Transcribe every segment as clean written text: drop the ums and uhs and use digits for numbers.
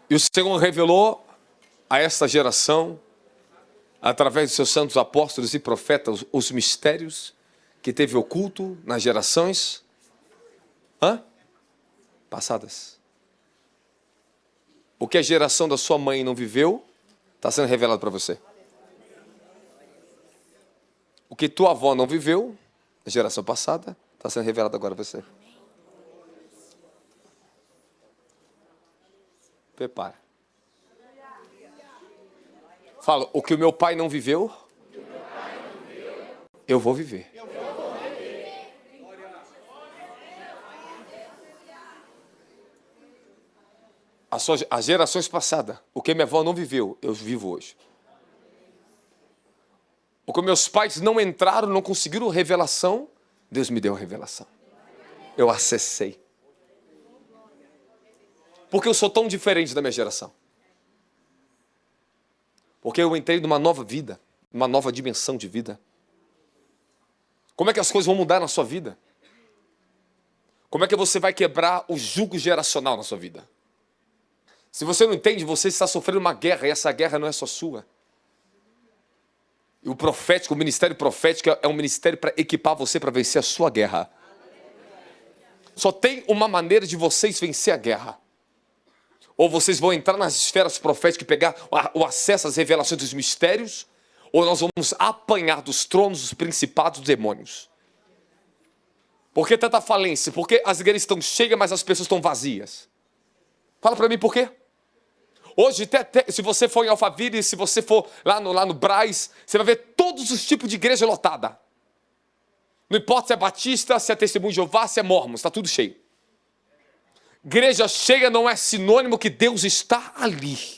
E o Senhor revelou a esta geração, através dos seus santos apóstolos e profetas, os mistérios que teve oculto nas gerações passadas. O que a geração da sua mãe não viveu, está sendo revelado para você. O que tua avó não viveu, na geração passada, está sendo revelado agora para você. Prepara. Fala, o que o meu pai não viveu, eu vou viver. As gerações passadas, o que minha avó não viveu, eu vivo hoje. O que meus pais não entraram, não conseguiram revelação, Deus me deu a revelação. Eu acessei. Porque eu sou tão diferente da minha geração. Porque eu entrei numa nova vida, uma nova dimensão de vida. Como é que as coisas vão mudar na sua vida? Como é que você vai quebrar o jugo geracional na sua vida? Se você não entende, você está sofrendo uma guerra, e essa guerra não é só sua. E o profético, o ministério profético é um ministério para equipar você para vencer a sua guerra. Só tem uma maneira de vocês vencer a guerra. Ou vocês vão entrar nas esferas proféticas e pegar o acesso às revelações dos mistérios, ou nós vamos apanhar dos tronos, dos principados, dos demônios. Por que tanta falência? Porque as igrejas estão cheias, mas as pessoas estão vazias. Fala para mim por quê? Hoje, se você for em Alphaville, se você for lá no Braz, você vai ver todos os tipos de igreja lotada. Não importa se é batista, se é testemunho de Jeová, se é mormon, está tudo cheio. Igreja cheia não é sinônimo que Deus está ali.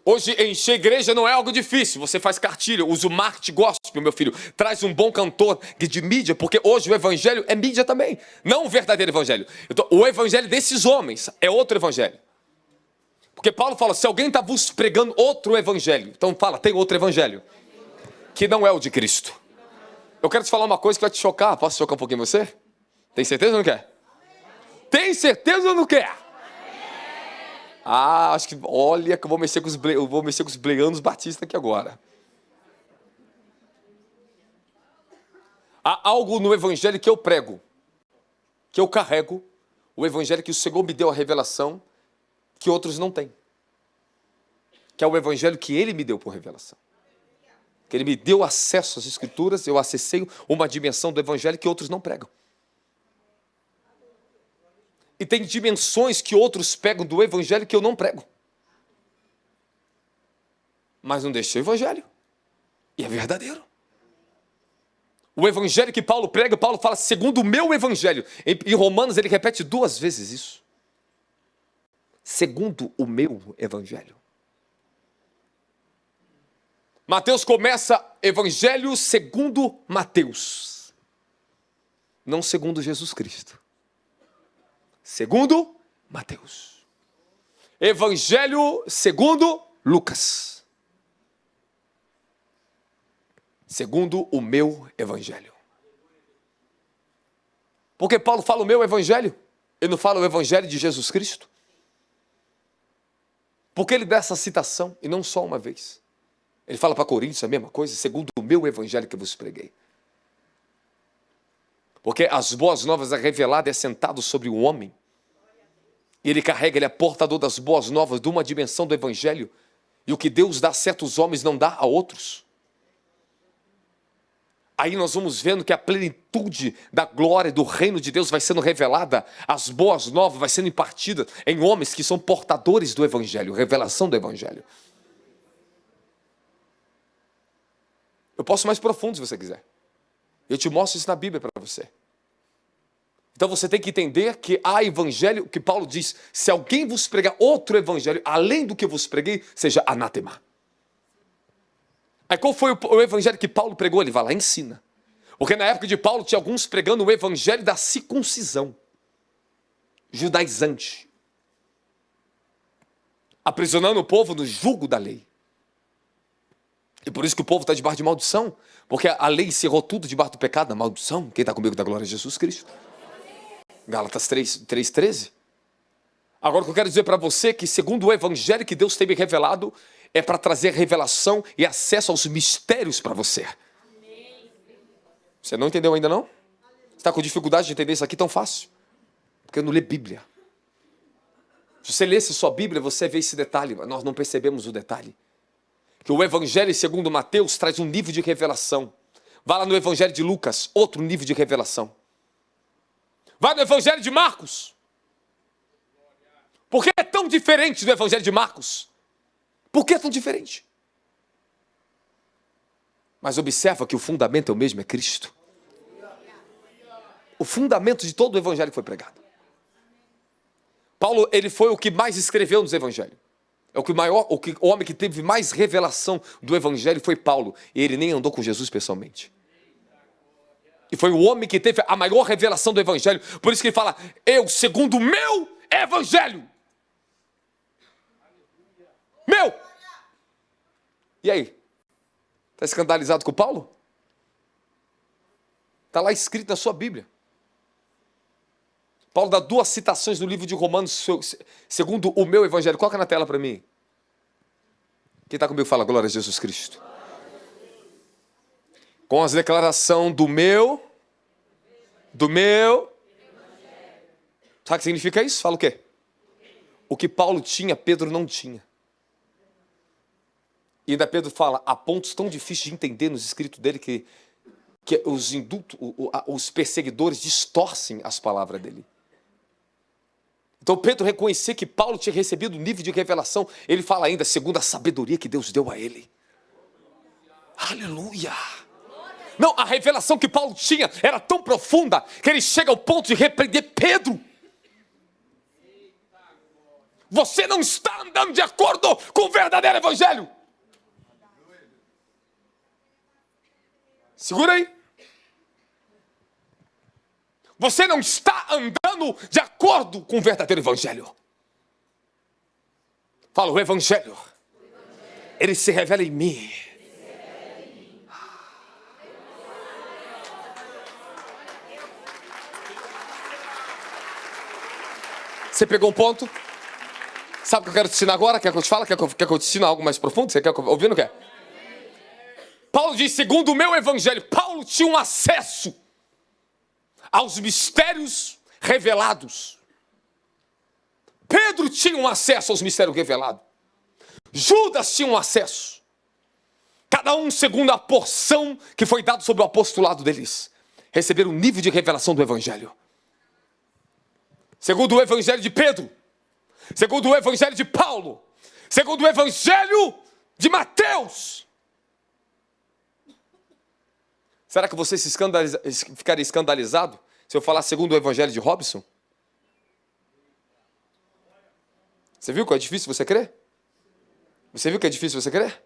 Hoje, encher igreja não é algo difícil. Você faz cartilha, usa o marketing gospel, meu filho. Traz um bom cantor de mídia, porque hoje o evangelho é mídia também. Não o verdadeiro evangelho. Então, o evangelho desses homens é outro evangelho. Porque Paulo fala, se alguém está vos pregando outro evangelho, então fala, tem outro evangelho, que não é o de Cristo. Eu quero te falar uma coisa que vai te chocar. Posso chocar um pouquinho você? Tem certeza ou não quer? Tem certeza ou não quer? Ah, acho que, olha que eu vou mexer com os bleanos batistas aqui agora. Há algo no evangelho que eu prego, que eu carrego, o evangelho que o Senhor me deu a revelação, que outros não têm. Que é o evangelho que Ele me deu por revelação. Que Ele me deu acesso às Escrituras, eu acessei uma dimensão do evangelho que outros não pregam. E tem dimensões que outros pegam do evangelho que eu não prego. Mas não deixei o evangelho. E é verdadeiro. O evangelho que Paulo prega, Paulo fala, segundo o meu evangelho. Em Romanos ele repete 2 vezes isso. Segundo o meu evangelho. Mateus começa evangelho segundo Mateus. Não segundo Jesus Cristo. Segundo Mateus. Evangelho segundo Lucas. Segundo o meu evangelho. Porque Paulo fala o meu evangelho, ele não fala o evangelho de Jesus Cristo. Porque ele dá essa citação, e não só uma vez. Ele fala para Coríntios a mesma coisa, segundo o meu evangelho que eu vos preguei. Porque as boas novas é revelado e é sentado sobre o homem. E ele carrega, ele é portador das boas novas de uma dimensão do evangelho. E o que Deus dá a certos homens não dá a outros. Aí nós vamos vendo que a plenitude da glória do reino de Deus vai sendo revelada. As boas novas vai sendo impartidas em homens que são portadores do evangelho, revelação do evangelho. Eu posso ir mais profundo se você quiser. Eu te mostro isso na Bíblia para você. Então você tem que entender que há evangelho, que Paulo diz, se alguém vos pregar outro evangelho, além do que eu vos preguei, seja anátema. Aí qual foi o evangelho que Paulo pregou? Ele vai lá e ensina. Porque na época de Paulo tinha alguns pregando o evangelho da circuncisão. Judaizante. Aprisionando o povo no jugo da lei. E por isso que o povo está debaixo de maldição. Porque a lei encerrou tudo debaixo do pecado, da maldição. Quem está comigo da glória é Jesus Cristo. Gálatas 3:13. Agora o que eu quero dizer para você é que segundo o evangelho que Deus tem me revelado, é para trazer revelação e acesso aos mistérios para você. Você não entendeu ainda não? Você está com dificuldade de entender isso aqui tão fácil? Porque eu não lê Bíblia. Se você lesse sua Bíblia, você vê esse detalhe, mas nós não percebemos o detalhe. Que o Evangelho segundo Mateus traz um nível de revelação. Vá lá no Evangelho de Lucas, outro nível de revelação. Vai no Evangelho de Marcos. Por que é tão diferente do Evangelho de Marcos? Por que é tão diferente? Mas observa que o fundamento é o mesmo, é Cristo. O fundamento de todo o Evangelho foi pregado. Paulo, ele foi o que mais escreveu nos Evangelhos. O homem que teve mais revelação do Evangelho foi Paulo. E ele nem andou com Jesus pessoalmente. E foi o homem que teve a maior revelação do Evangelho. Por isso que ele fala, eu, segundo o meu Evangelho. Meu! E aí? Está escandalizado com Paulo? Está lá escrito na sua Bíblia. Paulo dá 2 citações no livro de Romanos, segundo o meu Evangelho. Coloca na tela para mim. Quem está comigo fala, glória a Jesus Cristo. Com as declarações do meu. Sabe o que significa isso? Fala o quê? O que Paulo tinha, Pedro não tinha. E ainda Pedro fala, há pontos tão difíceis de entender nos escritos dele que os perseguidores distorcem as palavras dele. Então Pedro reconhecia que Paulo tinha recebido um nível de revelação. Ele fala ainda, segundo a sabedoria que Deus deu a ele. Aleluia! Não, a revelação que Paulo tinha era tão profunda que ele chega ao ponto de repreender Pedro. Você não está andando de acordo com o verdadeiro evangelho. Segura aí. Você não está andando de acordo com o verdadeiro evangelho. Fala, o evangelho, ele se revela em mim. Você pegou um ponto? Sabe o que eu quero te ensinar agora? Quer que eu te fale? Quer que eu te ensine algo mais profundo? Você quer ouvir ou não quer? Paulo diz, segundo o meu evangelho, Paulo tinha um acesso aos mistérios revelados. Pedro tinha um acesso aos mistérios revelados. Judas tinha um acesso. Cada um segundo a porção que foi dada sobre o apostolado deles. Receberam um nível de revelação do evangelho. Segundo o evangelho de Pedro. Segundo o evangelho de Paulo. Segundo o evangelho de Mateus. Será que você ficaria escandalizado se eu falar segundo o evangelho de Robson? Você viu que é difícil você crer? Você viu que é difícil você crer?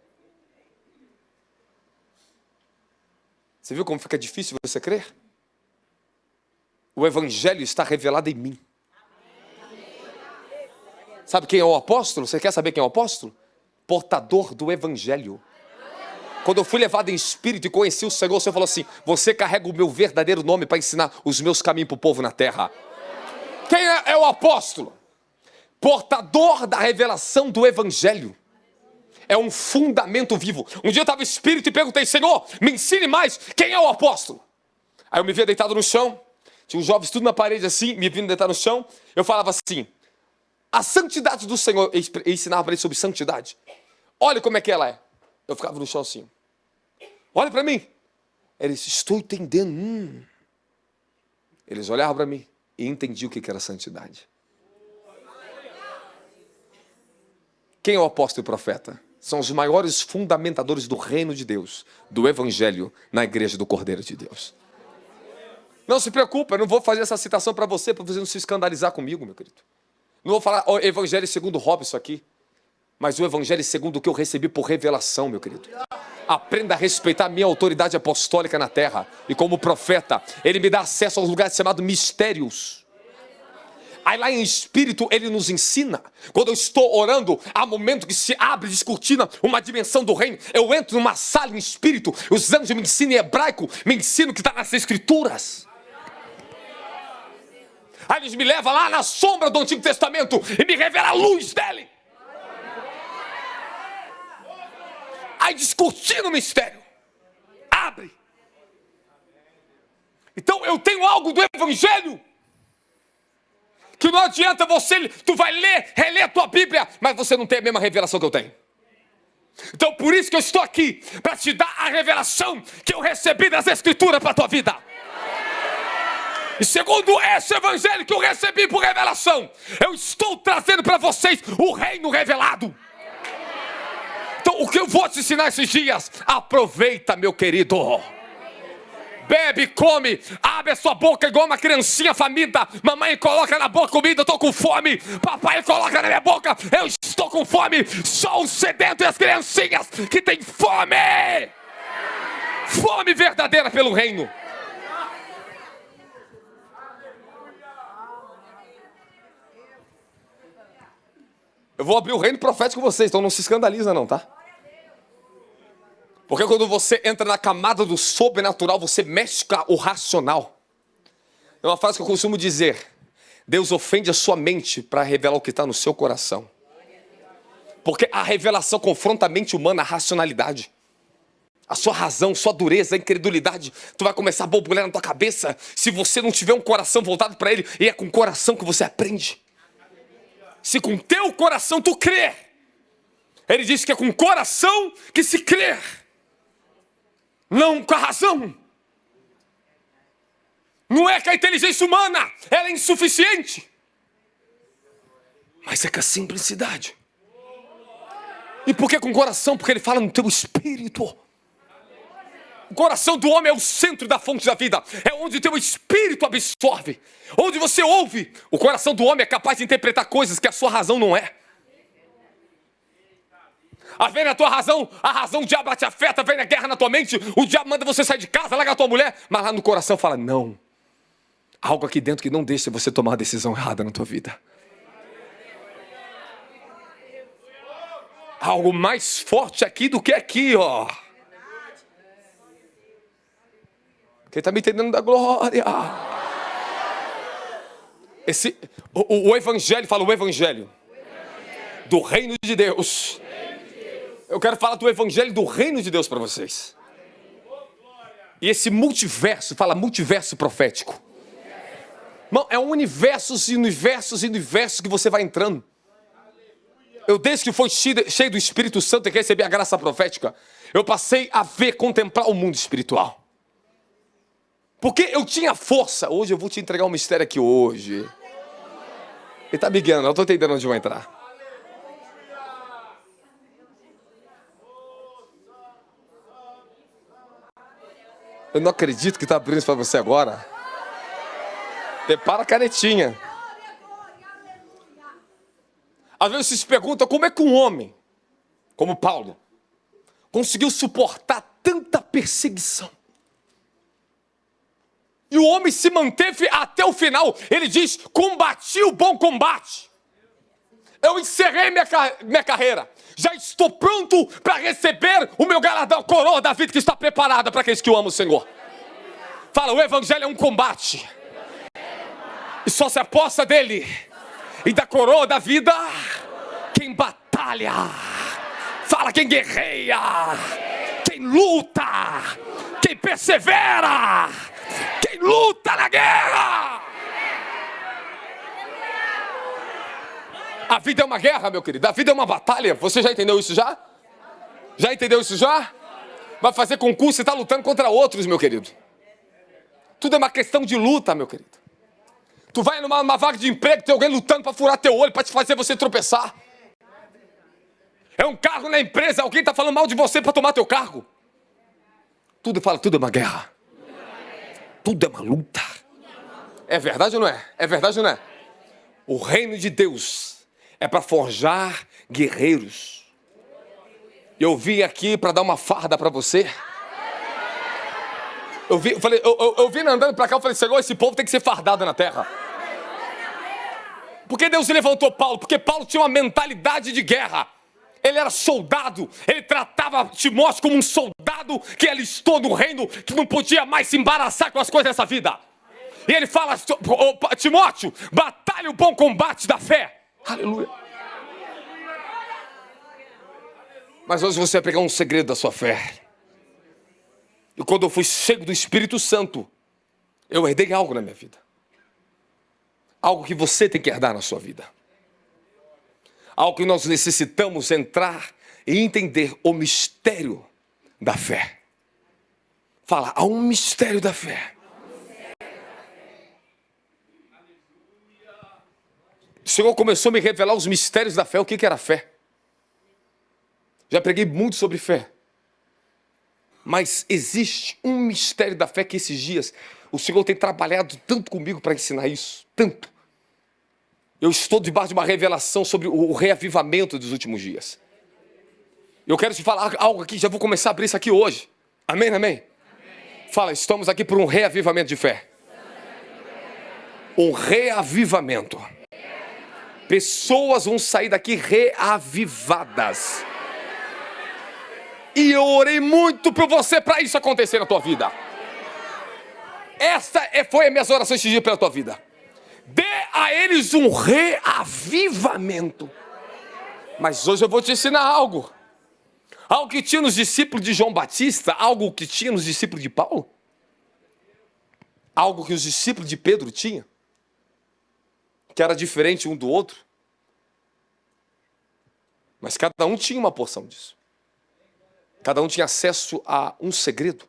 Você viu como fica difícil você crer? O evangelho está revelado em mim. Sabe quem é o apóstolo? Você quer saber quem é o apóstolo? Portador do evangelho. Quando eu fui levado em espírito e conheci o Senhor falou assim, você carrega o meu verdadeiro nome para ensinar os meus caminhos para o povo na terra. Quem é o apóstolo? Portador da revelação do evangelho. É um fundamento vivo. Um dia eu estava em espírito e perguntei, Senhor, me ensine mais, quem é o apóstolo? Aí eu me via deitado no chão, tinha uns jovens tudo na parede assim, me vindo deitar no chão, eu falava assim, a santidade do Senhor, eu ensinava para eles sobre santidade. Olha como é que ela é. Eu ficava no chão assim. Olha para mim. Eles, estou entendendo. Eles olhavam para mim e entendiam o que era santidade. Quem é o apóstolo e o profeta? São os maiores fundamentadores do reino de Deus, do evangelho na igreja do Cordeiro de Deus. Não se preocupe, eu não vou fazer essa citação para você não se escandalizar comigo, meu querido. Não vou falar o evangelho segundo Robson aqui. Mas o evangelho segundo o que eu recebi por revelação, meu querido. Aprenda a respeitar a minha autoridade apostólica na terra. E como profeta, ele me dá acesso aos lugares chamados mistérios. Aí lá em espírito ele nos ensina. Quando eu estou orando, há momento que se abre, descortina uma dimensão do reino. Eu entro numa sala em espírito, os anjos me ensinam em hebraico, me ensinam o que está nas escrituras. Aí Deus me leva lá na sombra do Antigo Testamento e me revela a luz dele. Aí discutindo o mistério, abre. Então eu tenho algo do Evangelho que não adianta tu vai ler, reler a tua Bíblia, mas você não tem a mesma revelação que eu tenho. Então por isso que eu estou aqui, para te dar a revelação que eu recebi das Escrituras para a tua vida. E segundo esse Evangelho que eu recebi por revelação, eu estou trazendo para vocês o reino revelado. Então o que eu vou te ensinar esses dias, aproveita, meu querido. Bebe, come, abre a sua boca igual uma criancinha faminta. Mamãe coloca na boca comida, eu estou com fome. Papai coloca na minha boca, eu estou com fome. Só os sedentos e as criancinhas que têm fome. Fome verdadeira pelo reino. Eu vou abrir o reino profético com vocês, então não se escandaliza não, tá? Porque quando você entra na camada do sobrenatural, você mexe com o racional. É uma frase que eu costumo dizer: Deus ofende a sua mente para revelar o que está no seu coração. Porque a revelação confronta a mente humana, a racionalidade. A sua razão, sua dureza, a incredulidade. Tu vai começar a borbulhar na tua cabeça se você não tiver um coração voltado para Ele. E é com o coração que você aprende. Se com teu coração tu crer. Ele diz que é com o coração que se crer. Não com a razão. Não é que a inteligência humana ela é insuficiente. Mas é com a simplicidade. E por que com o coração? Porque ele fala no teu espírito. O coração do homem é o centro da fonte da vida. É onde o teu espírito absorve. Onde você ouve. O coração do homem é capaz de interpretar coisas que a sua razão não é. Às vezes a tua razão, a razão o diabo te afeta, vem na guerra na tua mente, o diabo manda você sair de casa, larga a tua mulher, mas lá no coração fala, não. Algo aqui dentro que não deixa você tomar a decisão errada na tua vida. Algo mais forte aqui do que aqui, ó. Quem está me entendendo da glória? O Evangelho, fala o Evangelho do reino de Deus. Eu quero falar do Evangelho do reino de Deus para vocês. E esse multiverso, fala multiverso profético. Irmão, é um universos e universos e universos que você vai entrando. Eu desde que fui cheio do Espírito Santo e recebi a graça profética, eu passei a ver, contemplar o mundo espiritual. Porque eu tinha força. Hoje eu vou te entregar um mistério aqui hoje. Ele está me guiando, eu estou entendendo onde vai entrar. Eu não acredito que está abrindo isso para você agora. Prepara a canetinha. Às vezes você se pergunta como é que um homem, como Paulo, conseguiu suportar tanta perseguição. E o homem se manteve até o final. Ele diz, combati o bom combate. Eu encerrei minha carreira. Já estou pronto para receber o meu galardão, a coroa da vida que está preparada para aqueles que o amam o Senhor. Fala, o Evangelho é um combate. E só se aposta dele e da coroa da vida quem batalha. Fala, quem guerreia, quem luta, quem persevera, quem luta na guerra. A vida é uma guerra, meu querido. A vida é uma batalha. Você já entendeu isso já? Já entendeu isso já? Vai fazer concurso e está lutando contra outros, meu querido. Tudo é uma questão de luta, meu querido. Tu vai numa vaga de emprego, tem alguém lutando para furar teu olho, para te fazer você tropeçar. É um cargo na empresa, alguém está falando mal de você para tomar teu cargo. Tudo é uma guerra. Tudo é uma luta. É verdade ou não é? É verdade ou não é? O reino de Deus é para forjar guerreiros. Eu vim aqui para dar uma farda para você. Eu vim andando para cá, eu falei, Senhor, esse povo tem que ser fardado na terra. Por que Deus levantou Paulo? Porque Paulo tinha uma mentalidade de guerra. Ele era soldado, ele tratava Timóteo como um soldado que alistou no reino, que não podia mais se embaraçar com as coisas dessa vida. E ele fala, Timóteo, batalha o bom combate da fé. Aleluia. Mas hoje você vai pegar um segredo da sua fé. E quando eu fui cheio do Espírito Santo, eu herdei algo na minha vida. Algo que você tem que herdar na sua vida. Algo que nós necessitamos entrar e entender o mistério da fé. Fala, há um mistério da fé. O Senhor começou a me revelar os mistérios da fé. O que era fé? Já preguei muito sobre fé. Mas existe um mistério da fé que esses dias o Senhor tem trabalhado tanto comigo para ensinar isso. Tanto. Eu estou debaixo de uma revelação sobre o reavivamento dos últimos dias. Eu quero te falar algo aqui, já vou começar a abrir isso aqui hoje. Amém, amém? Fala, estamos aqui por um reavivamento de fé. Um reavivamento. Pessoas vão sair daqui reavivadas. E eu orei muito por você para isso acontecer na tua vida. Foi a minha oração este dia pela tua vida. Dê a eles um reavivamento. Mas hoje eu vou te ensinar algo. Algo que tinha nos discípulos de João Batista, algo que tinha nos discípulos de Paulo. Algo que os discípulos de Pedro tinham. Que era diferente um do outro. Mas cada um tinha uma porção disso. Cada um tinha acesso a um segredo.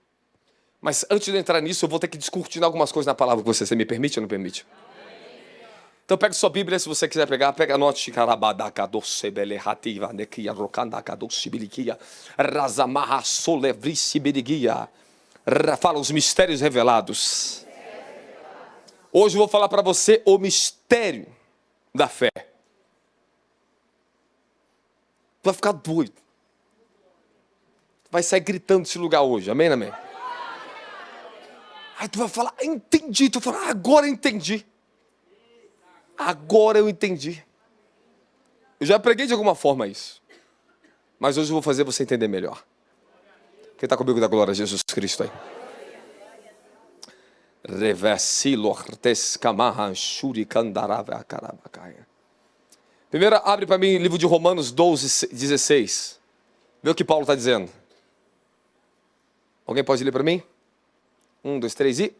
Mas antes de entrar nisso, eu vou ter que discutir algumas coisas na palavra com você. Você me permite ou não permite? Então pega sua Bíblia, se você quiser pegar, pega a note. Fala os mistérios revelados. Hoje eu vou falar para você o mistério da fé. Vai ficar doido. Vai sair gritando desse lugar hoje, amém, amém? Aí tu vai falar, entendi. Tu vai falar, agora eu entendi. Agora eu entendi. Eu já preguei de alguma forma isso. Mas hoje eu vou fazer você entender melhor. Quem está comigo da glória a Jesus Cristo aí? Primeiro, abre para mim o livro de Romanos 12, 16. Vê o que Paulo está dizendo. Alguém pode ler para mim? 1, 2, 3 e...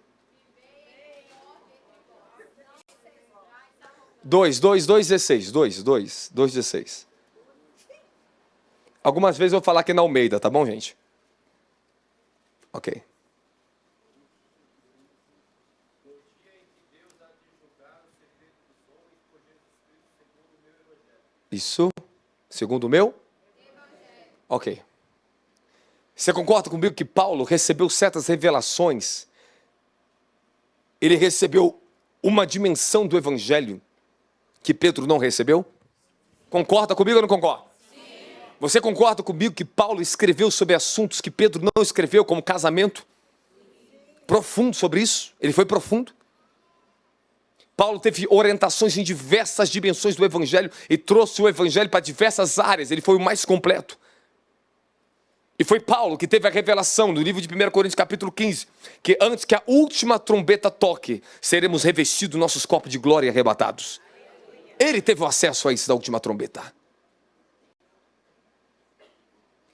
2, 16. 2, 16. Algumas vezes eu vou falar aqui na Almeida, tá bom, gente? Ok. Isso, segundo o meu? Ok. Você concorda comigo que Paulo recebeu certas revelações? Ele recebeu uma dimensão do Evangelho que Pedro não recebeu? Concorda comigo ou não concorda? Sim. Você concorda comigo que Paulo escreveu sobre assuntos que Pedro não escreveu, como casamento? Profundo sobre isso? Ele foi profundo. Paulo teve orientações em diversas dimensões do Evangelho e trouxe o Evangelho para diversas áreas. Ele foi o mais completo. E foi Paulo que teve a revelação no livro de 1 Coríntios capítulo 15, que antes que a última trombeta toque, seremos revestidos nossos corpos de glória e arrebatados. Ele teve o acesso a isso da última trombeta.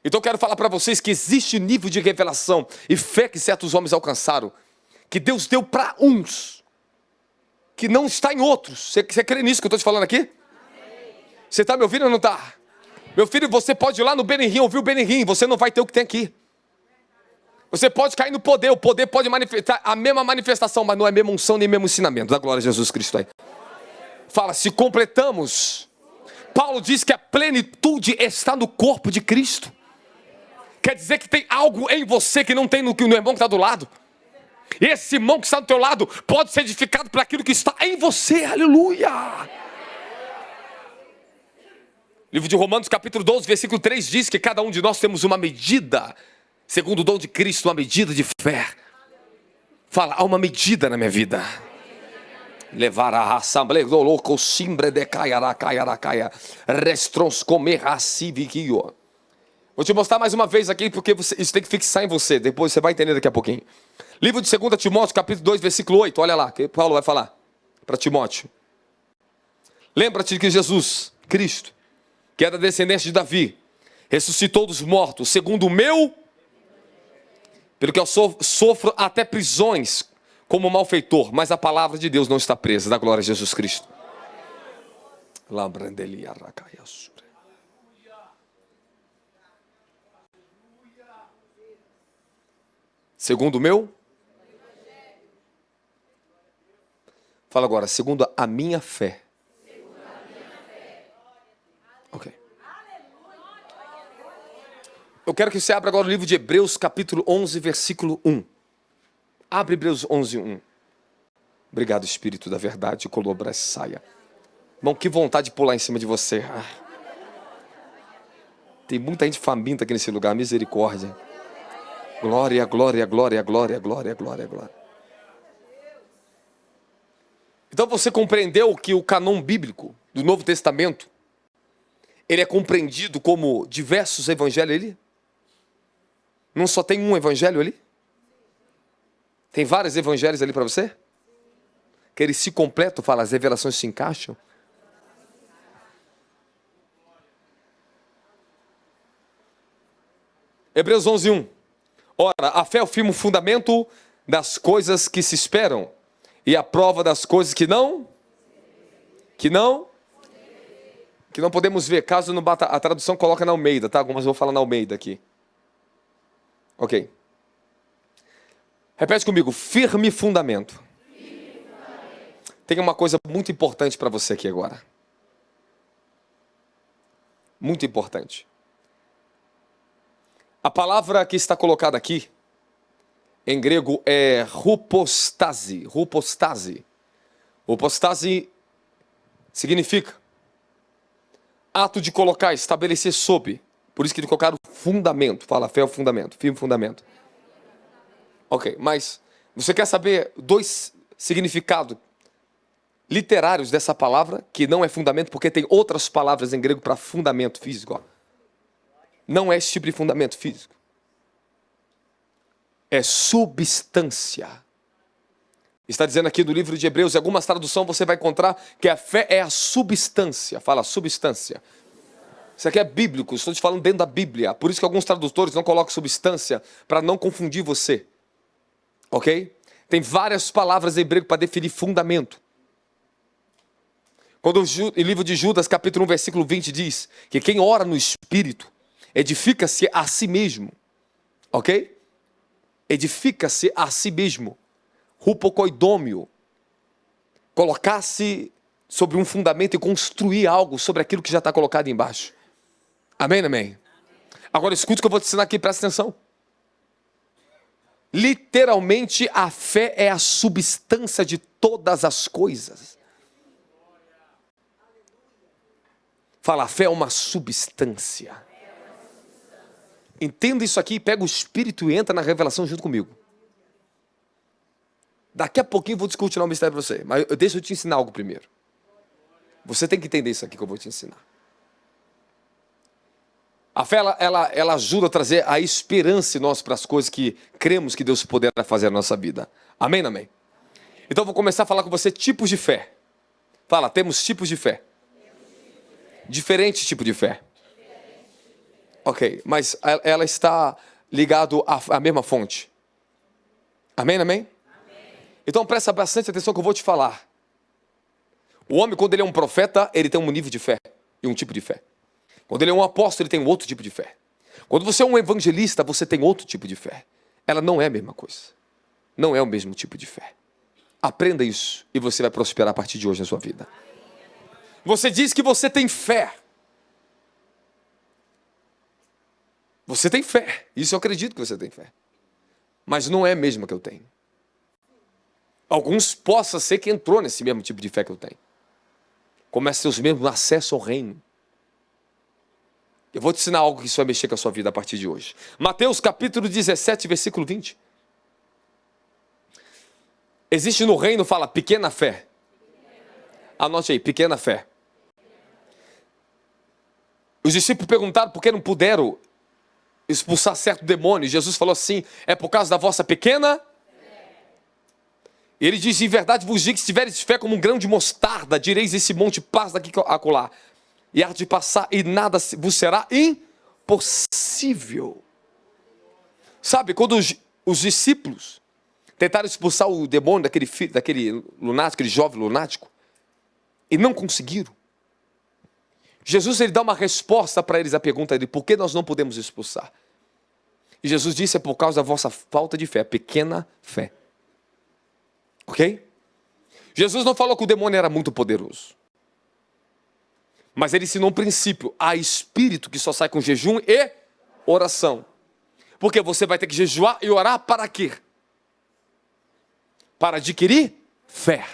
Então eu quero falar para vocês que existe nível de revelação e fé que certos homens alcançaram, que Deus deu para uns, que não está em outros. Você crê nisso que eu estou te falando aqui? Você está me ouvindo ou não está? Meu filho, você pode ir lá no Benihim, ouvir o Benihim, você não vai ter o que tem aqui. Você pode cair no poder, o poder pode manifestar a mesma manifestação, mas não é a mesma unção nem o mesmo ensinamento. Da glória a Jesus Cristo aí. Fala, se completamos. Paulo diz que a plenitude está no corpo de Cristo. Quer dizer que tem algo em você que não tem no irmão que está do lado. E esse irmão que está do teu lado pode ser edificado por aquilo que está em você. Aleluia! Livro de Romanos capítulo 12, versículo 3 diz que cada um de nós temos uma medida, segundo o dom de Cristo, uma medida de fé. Fala, há uma medida na minha vida. Levar a assembleia do louco, simbre de caia, restrons comer a civiquio. Vou te mostrar mais uma vez aqui, porque isso tem que fixar em você. Depois você vai entender daqui a pouquinho. Livro de 2 Timóteo, capítulo 2, versículo 8. Olha lá, que Paulo vai falar para Timóteo. Lembra-te que Jesus, Cristo, que é da descendência de Davi, ressuscitou dos mortos, segundo o meu, pelo que eu sofro até prisões como malfeitor, mas a palavra de Deus não está presa. Da glória a Jesus Cristo. Segundo o meu? Fala agora, segundo a minha fé. Ok. Eu quero que você abra agora o livro de Hebreus, capítulo 11, versículo 1. Abre Hebreus 11, 1. Obrigado, Espírito da Verdade, colobra saia. Irmão, que vontade de pular em cima de você. Tem muita gente faminta aqui nesse lugar, misericórdia. Glória, glória, glória, glória, glória, glória, glória. Então você compreendeu que o canon bíblico do Novo Testamento, ele é compreendido como diversos evangelhos ali? Não só tem um evangelho ali? Tem vários evangelhos ali para você? Que eles se completam, fala, as revelações se encaixam? Hebreus 11, 1. Ora, a fé é o firme fundamento das coisas que se esperam e a prova das coisas que não podemos ver. Caso não bata, a tradução coloca na Almeida, tá? Algumas eu vou falar na Almeida aqui. Ok. Repete comigo, firme fundamento. Tem uma coisa muito importante para você aqui agora. Muito importante. A palavra que está colocada aqui, em grego, é hypostase. Hypostase. Hypostase significa ato de colocar, estabelecer sob. Por isso que eles colocaram fundamento. Fala, fé é o fundamento, firme fundamento. Ok, mas você quer saber dois significados literários dessa palavra, que não é fundamento, porque tem outras palavras em grego para fundamento físico, ó. Não é esse tipo de fundamento físico. É substância. Está dizendo aqui no livro de Hebreus, em algumas traduções você vai encontrar que a fé é a substância. Fala, substância. Isso aqui é bíblico, estou te falando dentro da Bíblia. Por isso que alguns tradutores não colocam substância, para não confundir você. Ok? Tem várias palavras em hebraico para definir fundamento. Quando o livro de Judas, capítulo 1, versículo 20, diz que quem ora no Espírito edifica-se a si mesmo. Ok? Edifica-se a si mesmo. Rupocoidômio. Colocar-se sobre um fundamento e construir algo sobre aquilo que já está colocado embaixo. Amém, amém? Agora escute o que eu vou te ensinar aqui, presta atenção. Literalmente a fé é a substância de todas as coisas. Fala, a fé é uma substância. Entenda isso aqui, pega o Espírito e entra na revelação junto comigo. Daqui a pouquinho eu vou descortinar o mistério para você, mas deixa eu te ensinar algo primeiro. Você tem que entender isso aqui que eu vou te ensinar. A fé, ela ajuda a trazer a esperança em nós para as coisas que cremos que Deus poderá fazer na nossa vida. Amém, amém? Então eu vou começar a falar com você tipos de fé. Fala, temos tipos de fé. Diferentes tipos de fé. Ok, mas ela está ligada à mesma fonte. Amém, amém? Então presta bastante atenção que eu vou te falar. O homem, quando ele é um profeta, ele tem um nível de fé e um tipo de fé. Quando ele é um apóstolo, ele tem um outro tipo de fé. Quando você é um evangelista, você tem outro tipo de fé. Ela não é a mesma coisa. Não é o mesmo tipo de fé. Aprenda isso e você vai prosperar a partir de hoje na sua vida. Você diz que você tem fé. Você tem fé. Isso eu acredito que você tem fé. Mas não é a mesma que eu tenho. Alguns possa ser que entrou nesse mesmo tipo de fé que eu tenho. Começa a ter os mesmos acesso ao reino. Eu vou te ensinar algo que isso vai mexer com a sua vida a partir de hoje. Mateus capítulo 17, versículo 20. Existe no reino, fala, pequena fé. Anote aí, pequena fé. Os discípulos perguntaram por que não puderam expulsar certo demônio. Jesus falou assim: é por causa da vossa pequena. Ele diz: em verdade vos digo que se tiveres fé como um grão de mostarda, direis esse monte, passa daqui a acolá, e há de passar, e nada vos será impossível. Sabe, quando os discípulos tentaram expulsar o demônio daquele lunático, aquele jovem lunático, e não conseguiram, Jesus ele dá uma resposta para eles, a pergunta dele: por que nós não podemos expulsar? E Jesus disse: é por causa da vossa falta de fé, pequena fé. Ok? Jesus não falou que o demônio era muito poderoso, mas ele ensinou um princípio: há espírito que só sai com jejum e oração. Porque você vai ter que jejuar e orar para quê? Para adquirir fé.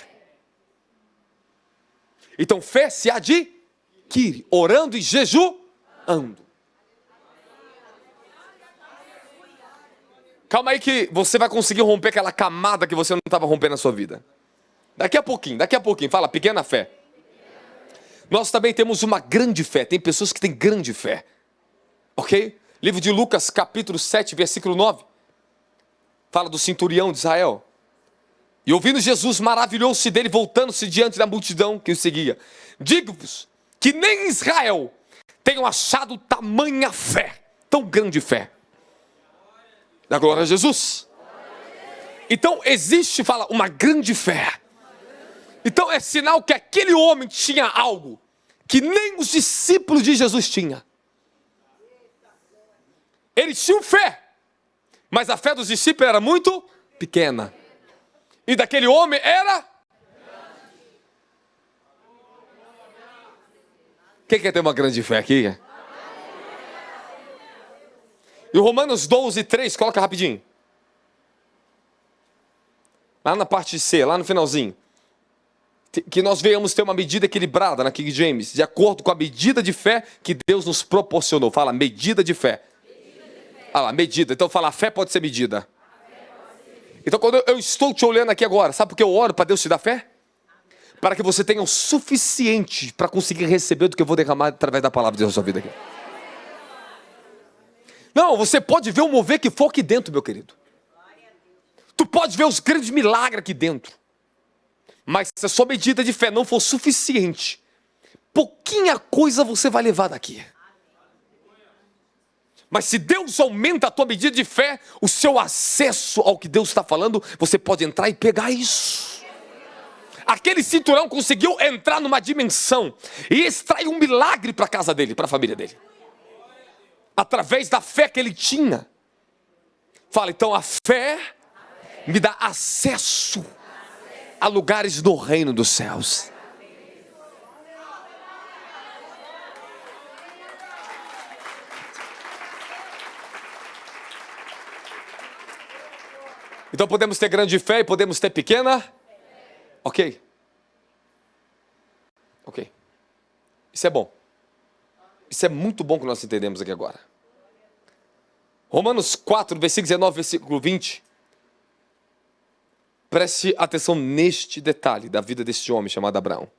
Então fé se adquire orando e jejuando. Calma aí que você vai conseguir romper aquela camada que você não estava rompendo na sua vida. Daqui a pouquinho. Fala, pequena fé. Nós também temos uma grande fé. Tem pessoas que têm grande fé. Ok? Livro de Lucas, capítulo 7, versículo 9. Fala do centurião de Israel. E ouvindo Jesus, maravilhou-se dele, voltando-se diante da multidão que o seguia. Digo-vos que nem em Israel tenham achado tamanha fé, tão grande fé. Da glória a Jesus. Então existe, fala, uma grande fé. Então é sinal que aquele homem tinha algo que nem os discípulos de Jesus tinham. Eles tinham fé, mas a fé dos discípulos era muito pequena. E daquele homem era... Quem quer ter uma grande fé aqui? E Romanos 12, 3, coloca rapidinho. Lá na parte C, lá no finalzinho. Que nós venhamos ter uma medida equilibrada na King James, de acordo com a medida de fé que Deus nos proporcionou. Fala, medida de fé. Ah lá, medida. Então fala, a fé pode ser medida. Então quando eu estou te olhando aqui agora, sabe por que eu oro para Deus te dar fé? Para que você tenha o suficiente para conseguir receber do que eu vou derramar através da palavra de Deus na sua vida aqui. Não, você pode ver o mover que for aqui dentro, meu querido. Tu pode ver os grandes milagres aqui dentro. Mas se a sua medida de fé não for suficiente, pouquinha coisa você vai levar daqui. Mas se Deus aumenta a tua medida de fé, o seu acesso ao que Deus está falando, você pode entrar e pegar isso. Aquele cinturão conseguiu entrar numa dimensão e extrair um milagre para a casa dele, para a família dele. Através da fé que ele tinha. Fala, então a fé me dá acesso a lugares no reino dos céus. Então podemos ter grande fé e podemos ter pequena? Ok. Ok. Isso é bom. Isso é muito bom que nós entendemos aqui agora. Romanos 4, versículo 19, versículo 20. Preste atenção neste detalhe da vida deste homem chamado Abraão.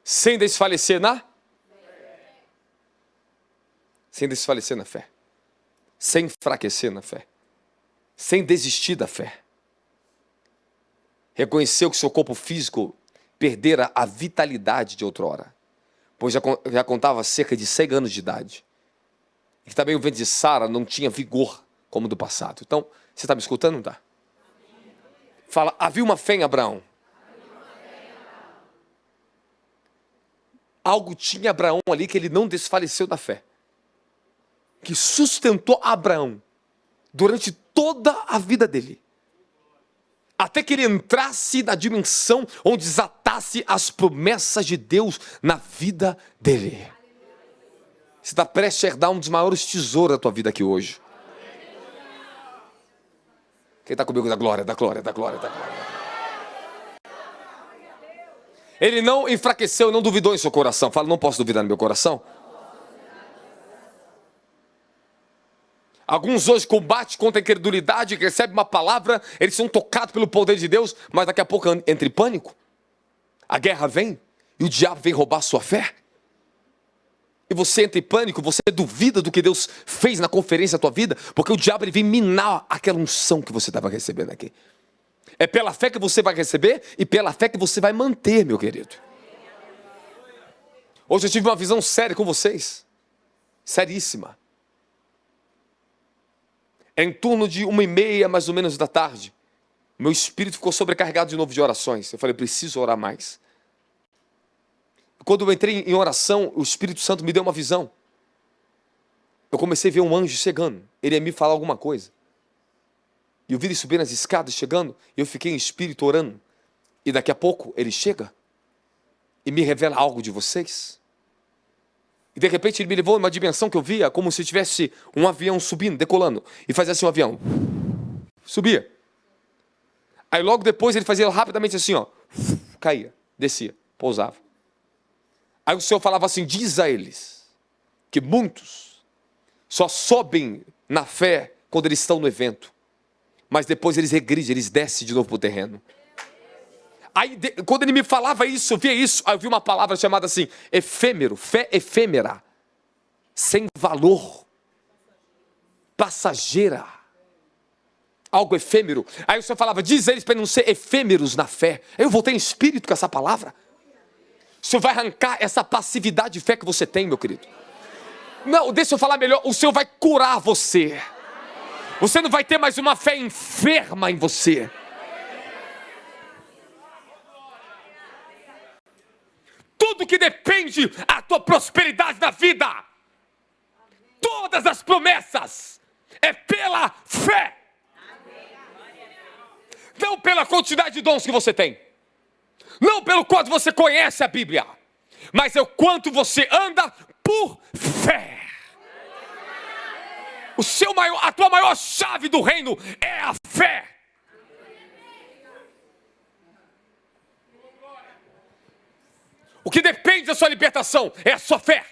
Sem desfalecer na fé. Sem desfalecer na fé. Sem enfraquecer na fé. Sem desistir da fé. Reconheceu que seu corpo físico perdera a vitalidade de outrora, pois já contava cerca de 100 anos de idade. E que também o ventre de Sara não tinha vigor como do passado. Então, você está me escutando, não está? Fala, havia uma fé em Abraão. Algo tinha Abraão ali que ele não desfaleceu da fé. Que sustentou Abraão durante toda a vida dele. Até que ele entrasse na dimensão onde desatasse as promessas de Deus na vida dele. Você está prestes a herdar um dos maiores tesouros da tua vida aqui hoje. Quem está comigo? Da glória, da glória, da glória, da glória. Ele não enfraqueceu, não duvidou em seu coração. Fala, não posso duvidar no meu coração. Alguns hoje combatem contra a incredulidade, recebem uma palavra, eles são tocados pelo poder de Deus, mas daqui a pouco entra em pânico. A guerra vem e o diabo vem roubar a sua fé. e você entra em pânico, você duvida do que Deus fez na conferência da tua vida, porque o diabo ele vem minar aquela unção que você estava recebendo aqui. É pela fé que você vai receber e pela fé que você vai manter, meu querido. Hoje eu tive uma visão séria com vocês, seríssima. Em torno de 1h30, mais ou menos, da tarde, meu espírito ficou sobrecarregado de novo de orações. Eu falei, preciso orar mais. Quando eu entrei em oração, o Espírito Santo me deu uma visão. Eu comecei a ver um anjo chegando. Ele ia me falar alguma coisa. E eu vi ele subir nas escadas, chegando. E eu fiquei em espírito orando. E daqui a pouco ele chega e me revela algo de vocês. E de repente ele me levou em uma dimensão que eu via como se tivesse um avião subindo, decolando. E fazia assim um avião. Subia. Aí logo depois ele fazia rapidamente assim, ó. Caía, descia, pousava. Aí o Senhor falava assim, diz a eles que muitos só sobem na fé quando eles estão no evento. Mas depois eles regridem, eles descem de novo para o terreno. Aí quando ele me falava isso, eu via isso, aí eu vi uma palavra chamada assim, efêmero, fé efêmera, sem valor, passageira, algo efêmero. Aí o Senhor falava, diz a eles para não ser efêmeros na fé. Aí eu voltei em espírito com essa palavra. O Senhor vai arrancar essa passividade de fé que você tem, meu querido. Não, deixa eu falar melhor. O Senhor vai curar você. Você não vai ter mais uma fé enferma em você. Tudo que depende da tua prosperidade na vida, todas as promessas, é pela fé. Não pela quantidade de dons que você tem. Não pelo quanto você conhece a Bíblia, mas é o quanto você anda por fé. A tua maior chave do reino é a fé. O que depende da sua libertação é a sua fé.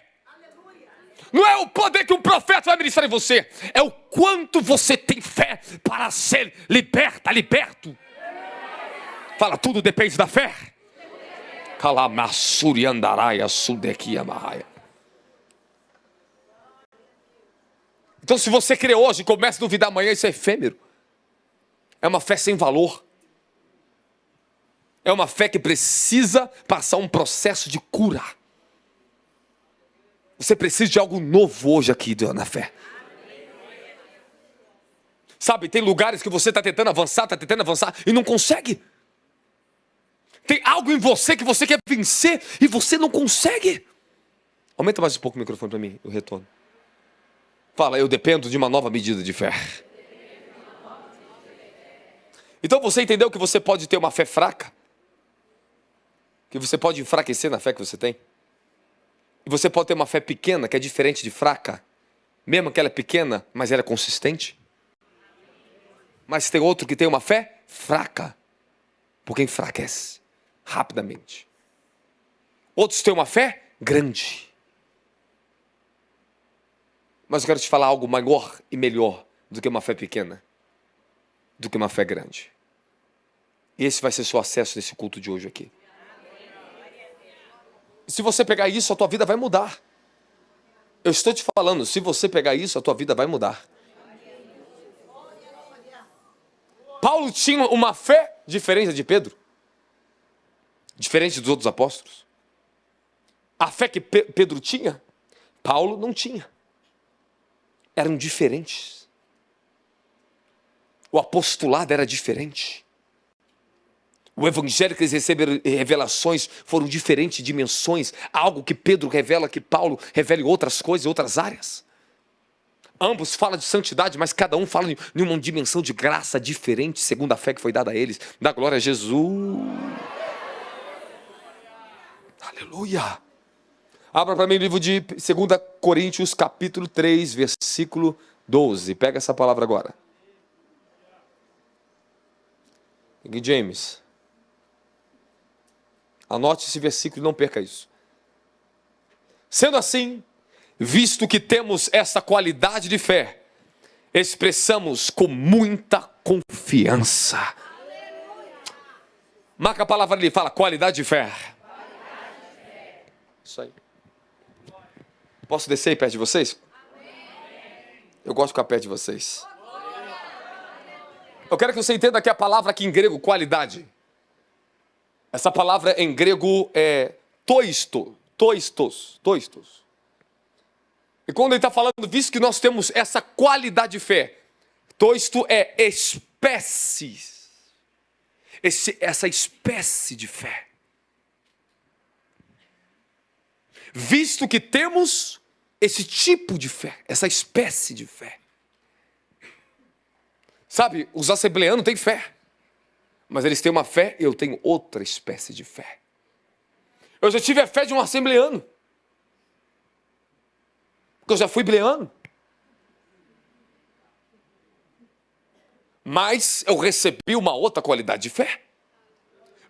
Não é o poder que um profeta vai ministrar em você, é o quanto você tem fé para ser liberto. Fala, tudo depende da fé. Então se você crê hoje, comece a duvidar amanhã, isso é efêmero. É uma fé sem valor. É uma fé que precisa passar um processo de cura. Você precisa de algo novo hoje aqui na fé. Sabe, tem lugares que você está tentando avançar e não consegue. Tem algo em você que você quer vencer e você não consegue. Aumenta mais um pouco o microfone para mim, eu retorno. Fala, eu dependo de uma nova medida de fé. Então você entendeu que você pode ter uma fé fraca? Que você pode enfraquecer na fé que você tem? E você pode ter uma fé pequena, que é diferente de fraca, mesmo que ela é pequena, mas ela é consistente? Mas tem outro que tem uma fé fraca, porque enfraquece rapidamente. Outros têm uma fé grande. Mas eu quero te falar algo maior e melhor do que uma fé pequena, do que uma fé grande. E esse vai ser seu acesso nesse culto de hoje aqui. Se você pegar isso, a tua vida vai mudar. Eu estou te falando, se você pegar isso, a tua vida vai mudar. Paulo tinha uma fé diferente de Pedro. Diferente dos outros apóstolos. A fé que Pedro tinha, Paulo não tinha. Eram diferentes. O apostolado era diferente. O evangelho que eles receberam revelações foram diferentes dimensões. Algo que Pedro revela, que Paulo revela em outras coisas, em outras áreas. Ambos falam de santidade, mas cada um fala em uma dimensão de graça diferente, segundo a fé que foi dada a eles. Dá glória a Jesus. Aleluia. Abra para mim o livro de 2 Coríntios, capítulo 3, versículo 12. Pega essa palavra agora. King James. Anote esse versículo e não perca isso. Sendo assim, visto que temos essa qualidade de fé, expressamos com muita confiança. Marca a palavra ali, fala qualidade de fé. Isso aí. Posso descer aí perto de vocês? Eu gosto de ficar perto de vocês. Eu quero que você entenda que a palavra aqui em grego, qualidade, essa palavra em grego é toistos. E quando ele está falando, visto que nós temos essa qualidade de fé, toisto é espécies. Essa espécie de fé. Visto que temos esse tipo de fé, essa espécie de fé. Sabe, os assembleanos têm fé, mas eles têm uma fé e eu tenho outra espécie de fé. Eu já tive a fé de um assembleano, porque eu já fui bleano. Mas eu recebi uma outra qualidade de fé.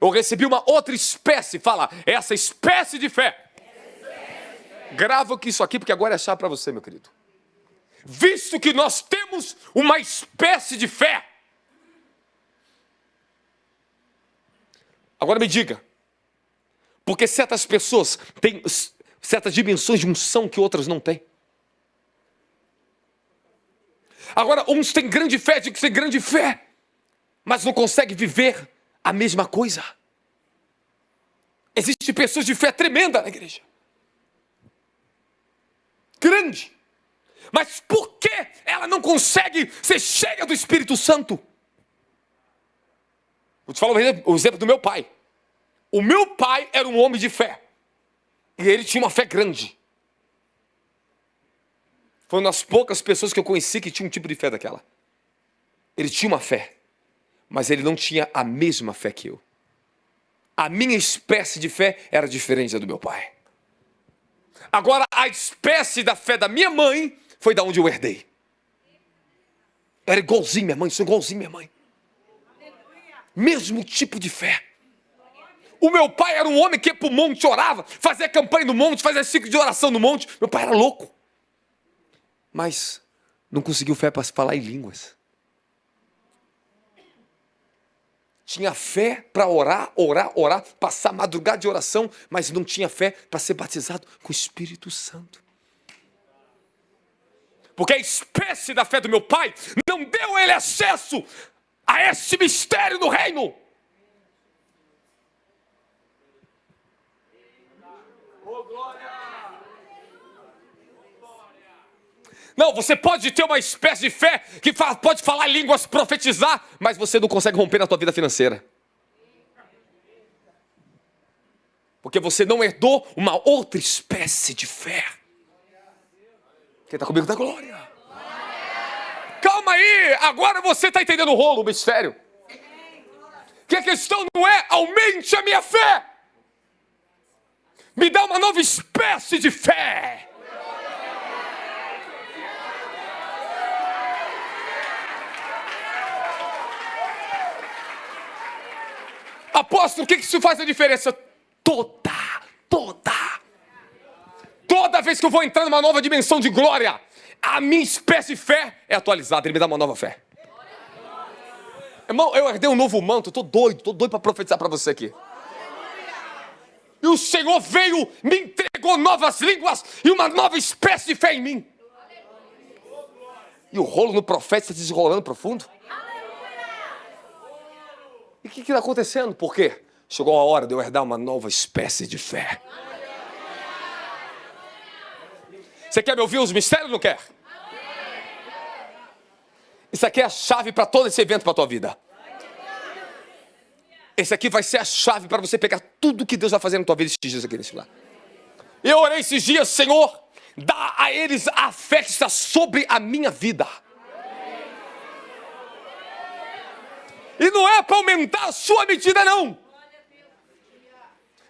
Eu recebi uma outra espécie, fala, essa espécie de fé. Grava isso aqui, porque agora é chave para você, meu querido. Visto que nós temos uma espécie de fé. Agora me diga, porque certas pessoas têm certas dimensões de unção que outras não têm. Agora, uns têm grande fé, digo que têm grande fé, mas não conseguem viver a mesma coisa. Existem pessoas de fé tremenda na igreja. Grande. Mas por que ela não consegue ser cheia do Espírito Santo? Vou te falar o exemplo do meu pai. O meu pai era um homem de fé. E ele tinha uma fé grande. Foi uma das poucas pessoas que eu conheci que tinha um tipo de fé daquela. Ele tinha uma fé, mas ele não tinha a mesma fé que eu. A minha espécie de fé era diferente da do meu pai. Agora, a espécie da fé da minha mãe foi da onde eu herdei. Era igualzinho minha mãe, sou igualzinho minha mãe. Mesmo tipo de fé. O meu pai era um homem que ia para o monte, orava, fazia campanha no monte, fazia ciclo de oração no monte. Meu pai era louco. Mas não conseguiu fé para falar em línguas. Tinha fé para orar, passar madrugada de oração, mas não tinha fé para ser batizado com o Espírito Santo. Porque a espécie da fé do meu pai não deu a ele acesso a esse mistério do reino. Não, você pode ter uma espécie de fé que pode falar línguas, profetizar, mas você não consegue romper na tua vida financeira. Porque você não herdou uma outra espécie de fé. Quem está comigo dá glória. Calma aí, agora você está entendendo o rolo, o mistério. Que a questão não é aumente a minha fé. Me dá uma nova espécie de fé. Apóstolo, o que isso faz a diferença? Toda vez que eu vou entrar numa nova dimensão de glória, a minha espécie de fé é atualizada, ele me dá uma nova fé. Irmão, eu herdei um novo manto, estou doido para profetizar para você aqui. E o Senhor veio, me entregou novas línguas e uma nova espécie de fé em mim. E o rolo no profeta está desenrolando profundo. E o que está acontecendo? Por quê? Chegou a hora de eu herdar uma nova espécie de fé. Você quer me ouvir os mistérios ou não quer? Isso aqui é a chave para todo esse evento para a tua vida. Esse aqui vai ser a chave para você pegar tudo que Deus vai fazer na tua vida esses dias aqui nesse lugar. Eu orei esses dias, Senhor, dá a eles a fé que está sobre a minha vida. E não é para aumentar a sua medida, não.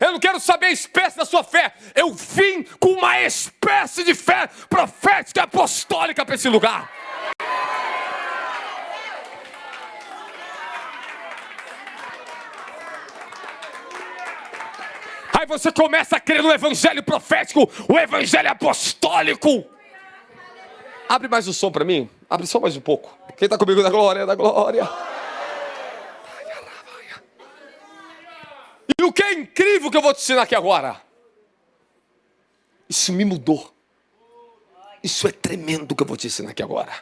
Eu não quero saber a espécie da sua fé. Eu vim com uma espécie de fé profética apostólica para esse lugar. Aí você começa a crer no evangelho profético, o evangelho apostólico. Abre mais o som para mim. Abre só mais um pouco. Quem está comigo da glória, da glória. E o que é incrível que eu vou te ensinar aqui agora? Isso me mudou. Isso é tremendo que eu vou te ensinar aqui agora.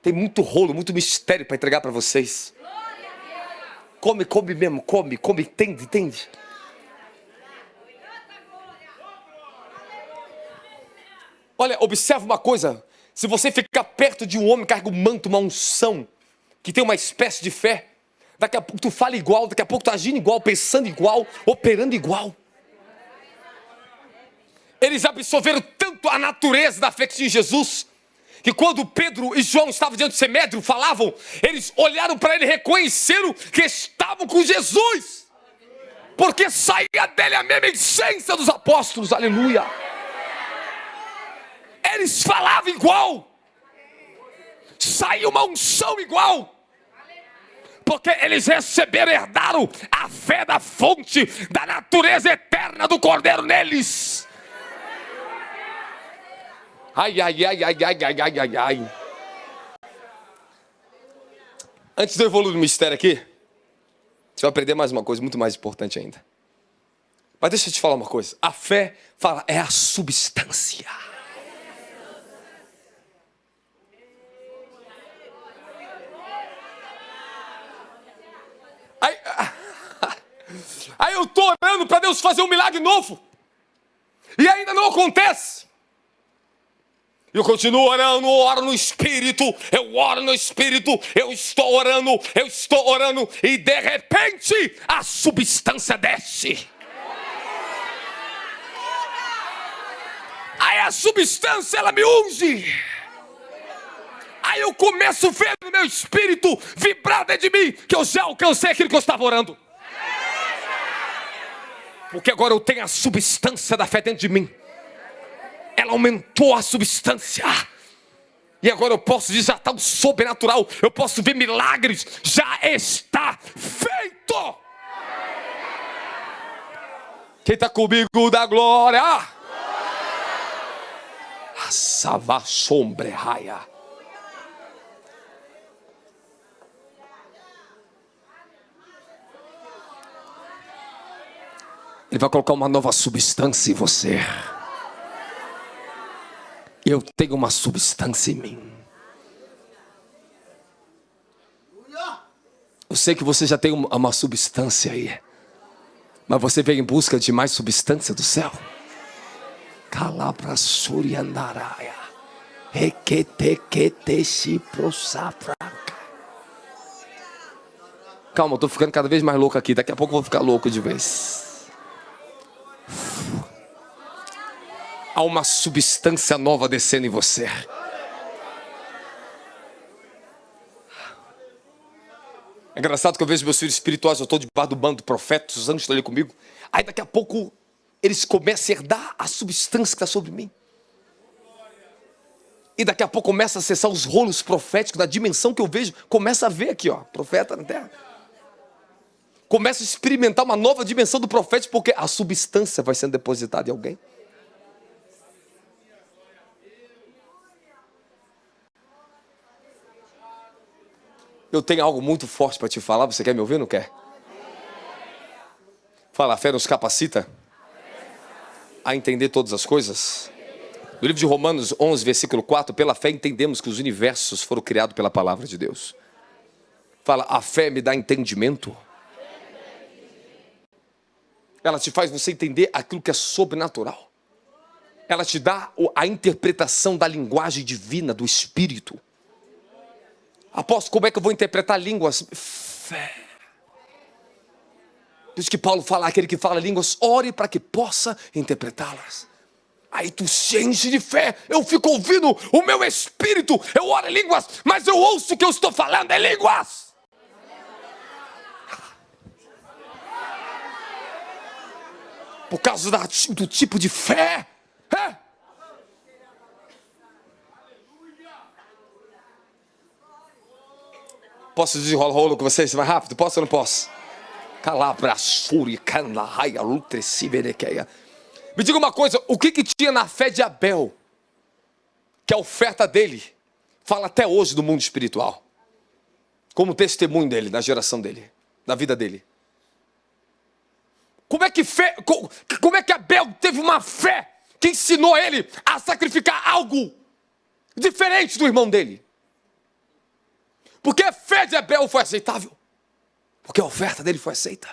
Tem muito rolo, muito mistério para entregar para vocês. Come mesmo, come, entende? Olha, observa uma coisa. Se você ficar perto de um homem que carrega um manto, uma unção, que tem uma espécie de fé, daqui a pouco tu fala igual, daqui a pouco tu agindo igual, pensando igual, operando igual. Eles absorveram tanto a natureza da fé que tinha em Jesus, que quando Pedro e João estavam diante do Sinédrio, falavam, eles olharam para ele e reconheceram que estavam com Jesus, porque saía dele a mesma essência dos apóstolos, aleluia. Eles falavam igual, saía uma unção igual, porque eles receberam, herdaram a fé da fonte, da natureza eterna do Cordeiro neles. Ai. Antes de eu evoluir no mistério aqui, você vai aprender mais uma coisa muito mais importante ainda. Mas deixa eu te falar uma coisa. A fé, fala, é a substância. Aí eu estou orando para Deus fazer um milagre novo, e ainda não acontece. Eu continuo orando, oro no Espírito, eu oro no Espírito, eu estou orando, e de repente a substância desce. Aí a substância, ela me unge. Aí eu começo a ver no meu espírito vibrar dentro de mim, que eu já alcancei aquilo que eu estava orando. Porque agora eu tenho a substância da fé dentro de mim. Ela aumentou a substância. E agora eu posso desatar o sobrenatural. Eu posso ver milagres. Já está feito. Quem está comigo dá glória. A sava sombre raia. Ele vai colocar uma nova substância em você. Eu tenho uma substância em mim. Eu sei que você já tem uma substância aí, mas você veio em busca de mais substância do céu. Calabra suriandaraia. Calma, eu tô ficando cada vez mais louco aqui. Daqui a pouco eu vou ficar louco de vez. Há uma substância nova descendo em você. É engraçado que eu vejo meus filhos espirituais, eu estou debaixo do bando do profeta, os anjos estão ali comigo. Aí daqui a pouco eles começam a herdar a substância que está sobre mim. E daqui a pouco começa a acessar os rolos proféticos da dimensão que eu vejo. Começa a ver aqui, ó, profeta na terra. Começa a experimentar uma nova dimensão do profético, porque a substância vai sendo depositada em alguém. Eu tenho algo muito forte para te falar. Você quer me ouvir ou não quer? Fala, a fé nos capacita a entender todas as coisas. No livro de Romanos 11, versículo 4, pela fé entendemos que os universos foram criados pela palavra de Deus. Fala, a fé me dá entendimento. Ela te faz você entender aquilo que é sobrenatural. Ela te dá a interpretação da linguagem divina, do Espírito. Apóstolo, como é que eu vou interpretar línguas? Fé. Por isso que Paulo fala, aquele que fala línguas, ore para que possa interpretá-las. Aí tu se enche de fé, eu fico ouvindo o meu espírito, eu oro em línguas, mas eu ouço o que eu estou falando em línguas. Por causa do tipo de fé. Posso desenrolar o rolo com vocês mais rápido? Posso ou não posso? Me diga uma coisa, o que tinha na fé de Abel, que a oferta dele fala até hoje do mundo espiritual, como testemunho dele, da geração dele, da vida dele? Como é que Abel teve uma fé que ensinou ele a sacrificar algo diferente do irmão dele. Porque a fé de Abel foi aceitável. Porque a oferta dele foi aceita.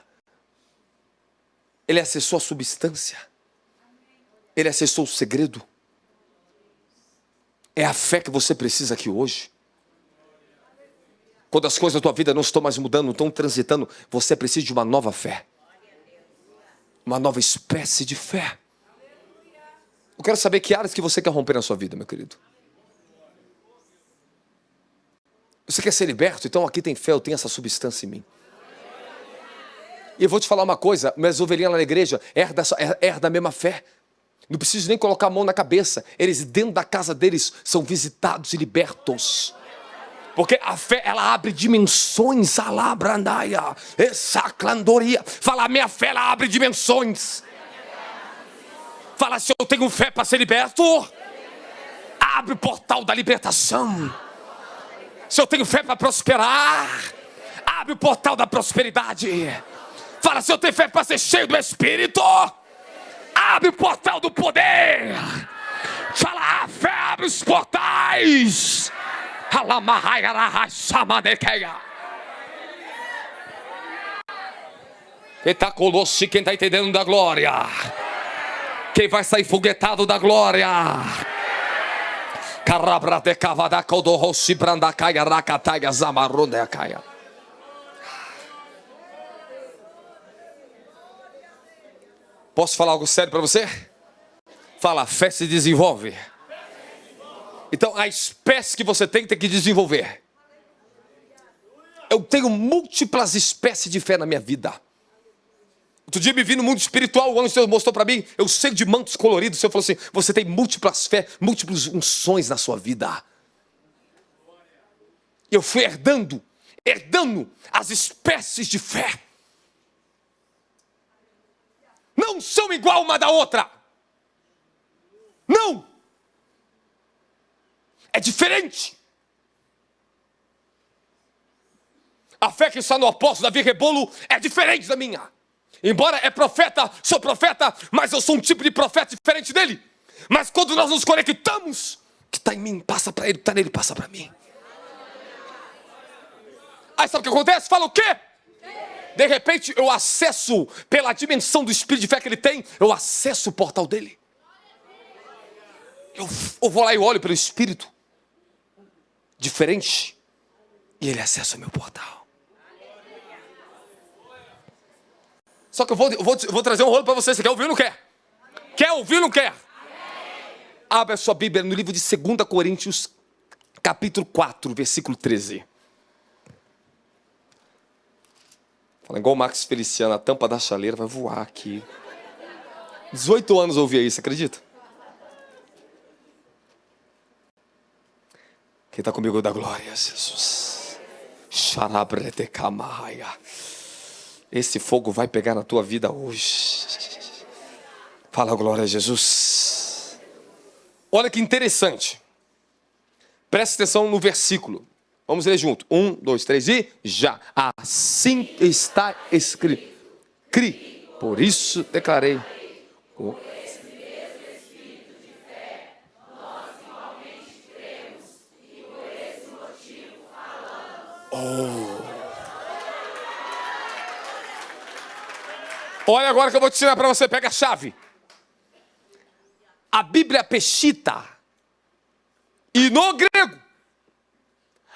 Ele acessou a substância. Ele acessou o segredo. É a fé que você precisa aqui hoje. Quando as coisas da tua vida não estão mais mudando, não estão transitando, você precisa de uma nova fé. Uma nova espécie de fé. Eu quero saber que áreas que você quer romper na sua vida, meu querido. Você quer ser liberto? Então aqui tem fé, eu tenho essa substância em mim. E eu vou te falar uma coisa, minhas ovelhinhas lá na igreja herdam a mesma fé. Não preciso nem colocar a mão na cabeça. Eles dentro da casa deles são visitados e libertos. Porque a fé, ela abre dimensões. Alabrandaia, essa clandoria. Fala, a minha fé, ela abre dimensões. Fala, se eu tenho fé para ser liberto, abre o portal da libertação. Se eu tenho fé para prosperar, abre o portal da prosperidade. Fala, se eu tenho fé para ser cheio do Espírito, abre o portal do poder. Fala, a fé abre os portais. Quem está conosco, quem está entendendo da glória, quem vai sair foguetado da glória. Posso falar algo sério para você? Fala, a fé se desenvolve. Então a espécie que você tem que desenvolver. Eu tenho múltiplas espécies de fé na minha vida. Outro dia me vi no mundo espiritual, o Senhor mostrou para mim, eu sei de mantos coloridos. O Senhor falou assim, você tem múltiplas fé, múltiplas unções na sua vida. Eu fui herdando as espécies de fé. Não são igual uma da outra. Não. É diferente. A fé que está no apóstolo Davi Rebolo é diferente da minha. Embora é profeta, sou profeta, mas eu sou um tipo de profeta diferente dele. Mas quando nós nos conectamos, o que está em mim passa para ele, o que está nele passa para mim. Aí sabe o que acontece? Fala o quê? De repente eu acesso, pela dimensão do espírito de fé que ele tem, eu acesso o portal dele. Eu vou lá e olho pelo espírito diferente, e ele acessa o meu portal. Só que eu vou trazer um rolo para você. Você quer ouvir ou não quer? Quer ouvir ou não quer? Abra a sua Bíblia no livro de 2 Coríntios, capítulo 4, versículo 13. Fala igual o Max Feliciano, a tampa da chaleira vai voar aqui. 18 anos eu ouvia isso, acredita? Quem está comigo da glória, Jesus. Esse fogo vai pegar na tua vida hoje. Fala glória a Jesus. Olha que interessante. Presta atenção no versículo. Vamos ler junto. 1, 2, 3 e já. Assim está escrito. Cri. Por isso declarei. Olha agora que eu vou te ensinar para você. Pega a chave. A Bíblia Peshitta. E no grego.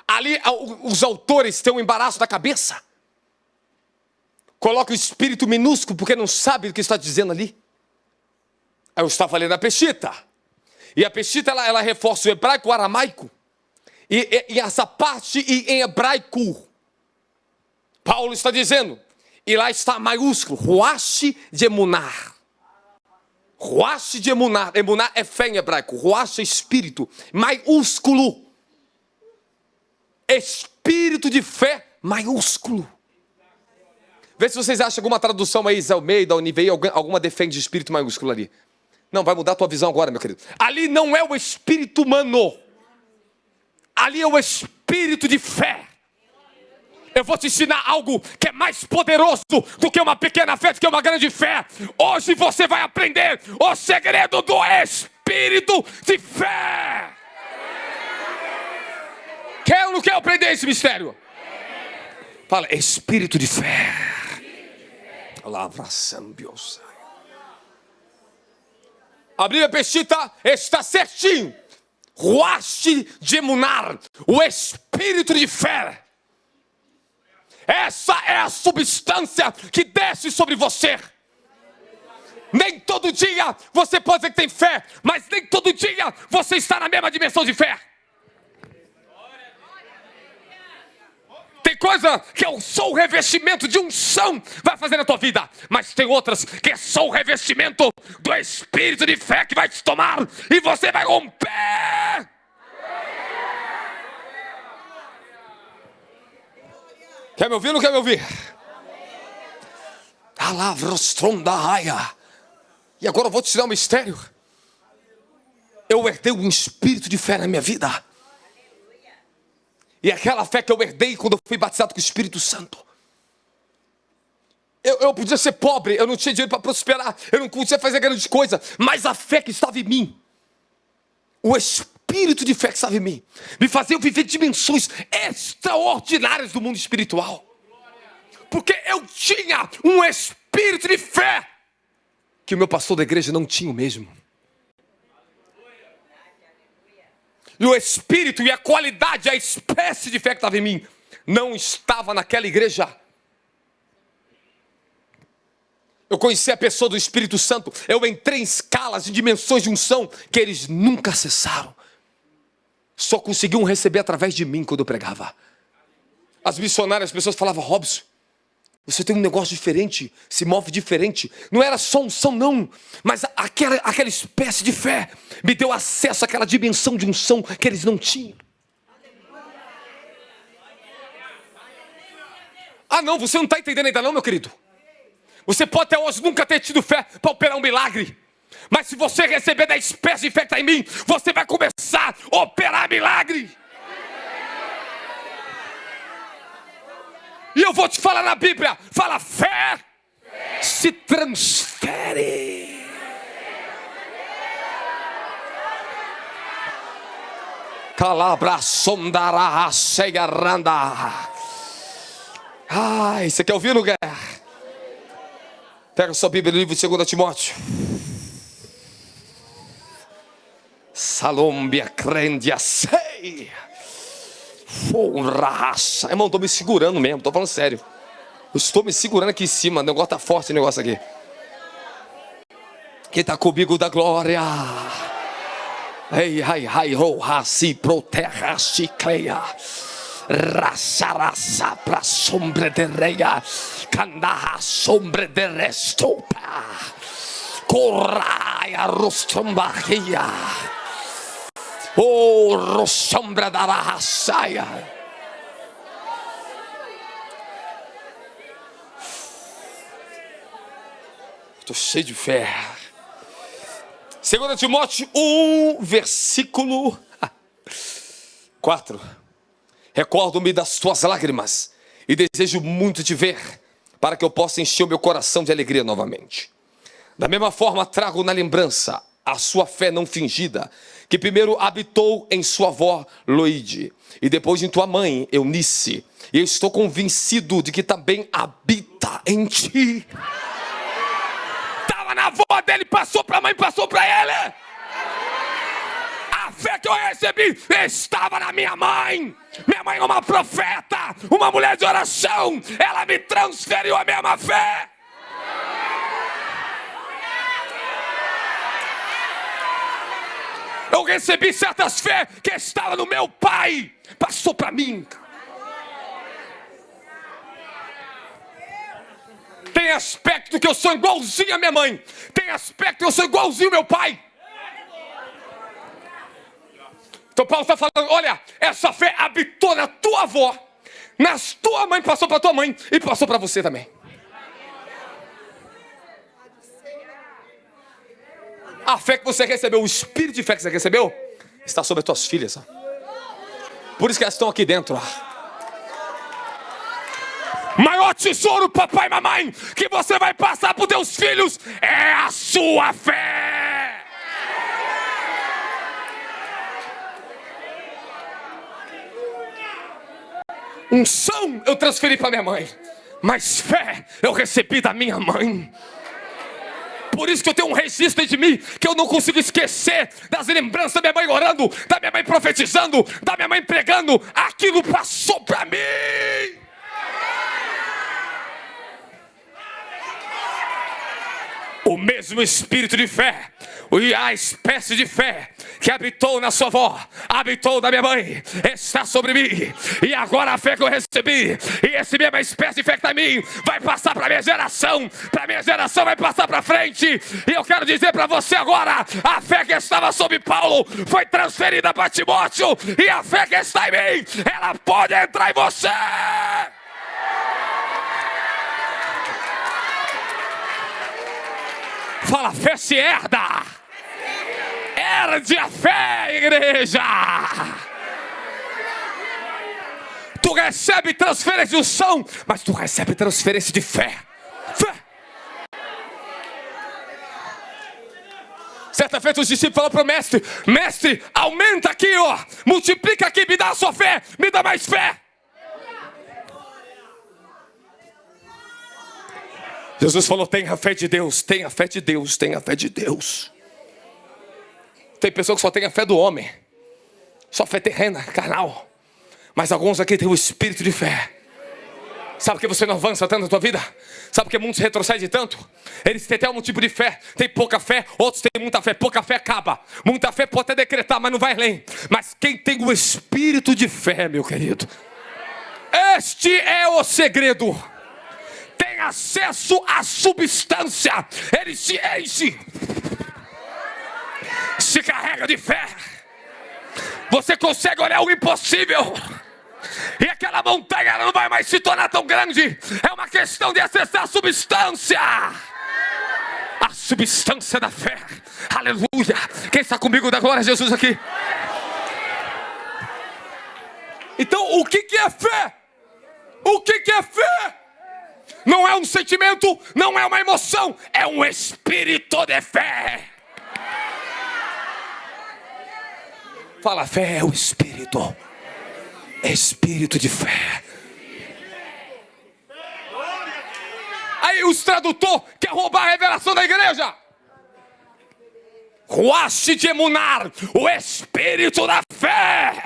Ali os autores têm um embaraço da cabeça. Coloca o espírito minúsculo porque não sabe o que está dizendo ali. Eu estava lendo a Peshitta. E a Peshitta ela reforça o hebraico, o aramaico. E essa parte em hebraico. Paulo está dizendo. E lá está maiúsculo. Ruach de emunar. Ruach de emunar. Emunar é fé em hebraico. Ruach é espírito. Maiúsculo. Espírito de fé maiúsculo. Vê se vocês acham alguma tradução aí, Zé Almeida, Univei, alguma defende espírito maiúsculo ali. Não, vai mudar a tua visão agora, meu querido. Ali não é o espírito humano. Ali é o espírito de fé. Eu vou te ensinar algo que é mais poderoso do que uma pequena fé, do que uma grande fé. Hoje você vai aprender o segredo do espírito de fé. Quer ou não quer aprender esse mistério? Fala, espírito de fé. Palavra sambiosa. A Bíblia Pesquita está certinho. Ruaste de emunar, o espírito de fé. Essa é a substância que desce sobre você. Nem todo dia você pode dizer que tem fé, mas nem todo dia você está na mesma dimensão de fé. Tem coisa que é só o revestimento de unção vai fazer na tua vida, mas tem outras que é só o revestimento do espírito de fé que vai te tomar e você vai romper. Quer me ouvir ou não quer me ouvir? E agora eu vou te tirar um mistério. Eu herdei um espírito de fé na minha vida. E aquela fé que eu herdei quando eu fui batizado com o Espírito Santo. Eu podia ser pobre, eu não tinha dinheiro para prosperar, eu não podia fazer grande coisa, mas a fé que estava em mim, o espírito de fé que estava em mim, me fazia viver dimensões extraordinárias do mundo espiritual. Porque eu tinha um espírito de fé que o meu pastor da igreja não tinha o mesmo. E o espírito e a qualidade, a espécie de fé que estava em mim, não estava naquela igreja. Eu conheci a pessoa do Espírito Santo. Eu entrei em escalas e dimensões de unção que eles nunca acessaram. Só conseguiam receber através de mim quando eu pregava. As missionárias, as pessoas falavam, Robson, você tem um negócio diferente, se move diferente. Não era só unção, não. Mas aquela espécie de fé me deu acesso àquela dimensão de unção que eles não tinham. Ah, não, você não está entendendo ainda não, meu querido. Você pode até hoje nunca ter tido fé para operar um milagre. Mas se você receber da espécie de fé que está em mim, você vai começar a operar milagre. E eu vou te falar na Bíblia, fala fé se transfere. Calabra sondará cheia randa. Ai, você quer ouvir, não quer? Pega sua Bíblia no livro de 2 Timóteo. Salombia crendia sei. Raça. Irmão, estou me segurando mesmo, estou falando sério. Eu estou me segurando aqui em cima, o negócio está forte, o negócio aqui. Quem está comigo da glória? Ei, ai, ai, roha, se proteja, se creia. Raça, pra sombra de reia. Candarra, sombra de restopa. Corraia, rostombarria. Oh, rosombra da raçaia. Estou cheio de fé. 2 Timóteo 1, versículo 4. Recordo-me das tuas lágrimas e desejo muito te ver, para que eu possa encher o meu coração de alegria novamente. Da mesma forma trago na lembrança a sua fé não fingida, que primeiro habitou em sua avó Loide, e depois em tua mãe Eunice, e eu estou convencido de que também habita em ti. Estava na avó dele, passou para a mãe, passou para ele. A fé que eu recebi estava na minha mãe. Minha mãe é uma profeta, uma mulher de oração, ela me transferiu a mesma fé. Eu recebi certas fé que estava no meu pai, passou para mim. Tem aspecto que eu sou igualzinho a minha mãe. Tem aspecto que eu sou igualzinho ao meu pai. Então Paulo está falando, olha, essa fé habitou na tua avó, na tua mãe, passou para tua mãe e passou para você também. A fé que você recebeu, o espírito de fé que você recebeu, está sobre as tuas filhas. Por isso que elas estão aqui dentro. maior tesouro, papai e mamãe, que você vai passar para os teus filhos é a sua fé. Unção eu transferi para minha mãe, mas fé eu recebi da minha mãe. Por isso que eu tenho um registro de mim que eu não consigo esquecer das lembranças da minha mãe orando, da minha mãe profetizando, da minha mãe pregando. Aquilo passou para mim. O mesmo espírito de fé, e a espécie de fé que habitou na sua avó, habitou na minha mãe, está sobre mim. E agora a fé que eu recebi, e esse mesma espécie de fé que está em mim, vai passar para minha geração vai passar para frente. E eu quero dizer para você agora, a fé que estava sobre Paulo foi transferida para Timóteo, e a fé que está em mim, ela pode entrar em você. Fala, fé se herda. Herde a fé, igreja. Tu recebe transferência de unção, mas tu recebe transferência de fé. Fé. Certa feita os discípulos falaram para o mestre: mestre, aumenta aqui, ó, multiplica aqui, me dá a sua fé, me dá mais fé. Jesus falou: tenha fé de Deus, tenha fé de Deus, tenha fé de Deus. Tem pessoa que só tem a fé do homem, só fé terrena, carnal. Mas alguns aqui têm o espírito de fé. Sabe por que você não avança tanto na tua vida? Sabe por que muitos retrocedem tanto? Eles têm até um tipo de fé, tem pouca fé, outros têm muita fé. Pouca fé acaba, muita fé pode até decretar, mas não vai além. Mas quem tem o espírito de fé, meu querido, este é o segredo. Tem acesso à substância, ele se enche, se carrega de fé. Você consegue olhar o impossível, e aquela montanha ela não vai mais se tornar tão grande. É uma questão de acessar a substância da fé. Aleluia. Quem está comigo, dá glória a Jesus aqui. Então o que é fé? O que é fé? Não é um sentimento, não é uma emoção, é um espírito de fé. Fala, fé é o espírito. Espírito de fé. Aí os tradutor quer roubar a revelação da igreja. Ruache de emunar, o espírito da fé.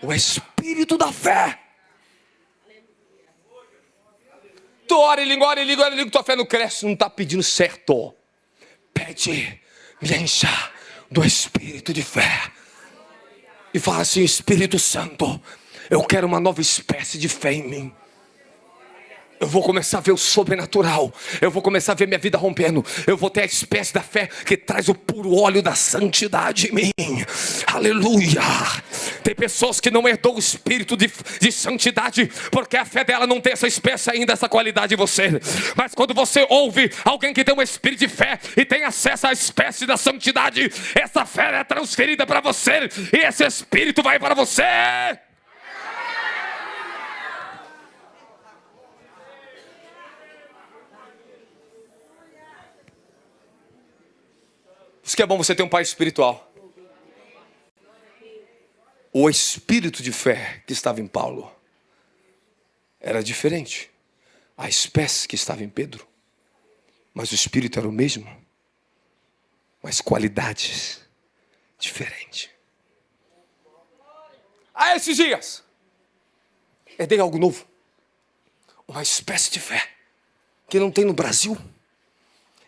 O espírito da fé. Tu ora em língua, tua fé não cresce, não está pedindo certo. Pede, me encha do espírito de fé. E fala assim: Espírito Santo, eu quero uma nova espécie de fé em mim. Eu vou começar a ver o sobrenatural. Eu vou começar a ver minha vida rompendo. Eu vou ter a espécie da fé que traz o puro óleo da santidade em mim. Aleluia. Tem pessoas que não herdou o espírito de santidade, porque a fé dela não tem essa espécie ainda, essa qualidade em você. Mas quando você ouve alguém que tem um espírito de fé e tem acesso à espécie da santidade, essa fé é transferida para você, e esse espírito vai para você. Isso que é bom você ter um pai espiritual. O espírito de fé que estava em Paulo era diferente. A espécie que estava em Pedro. Mas o espírito era o mesmo. Mas qualidades diferentes. Há esses dias, herdei algo novo. Uma espécie de fé que não tem no Brasil.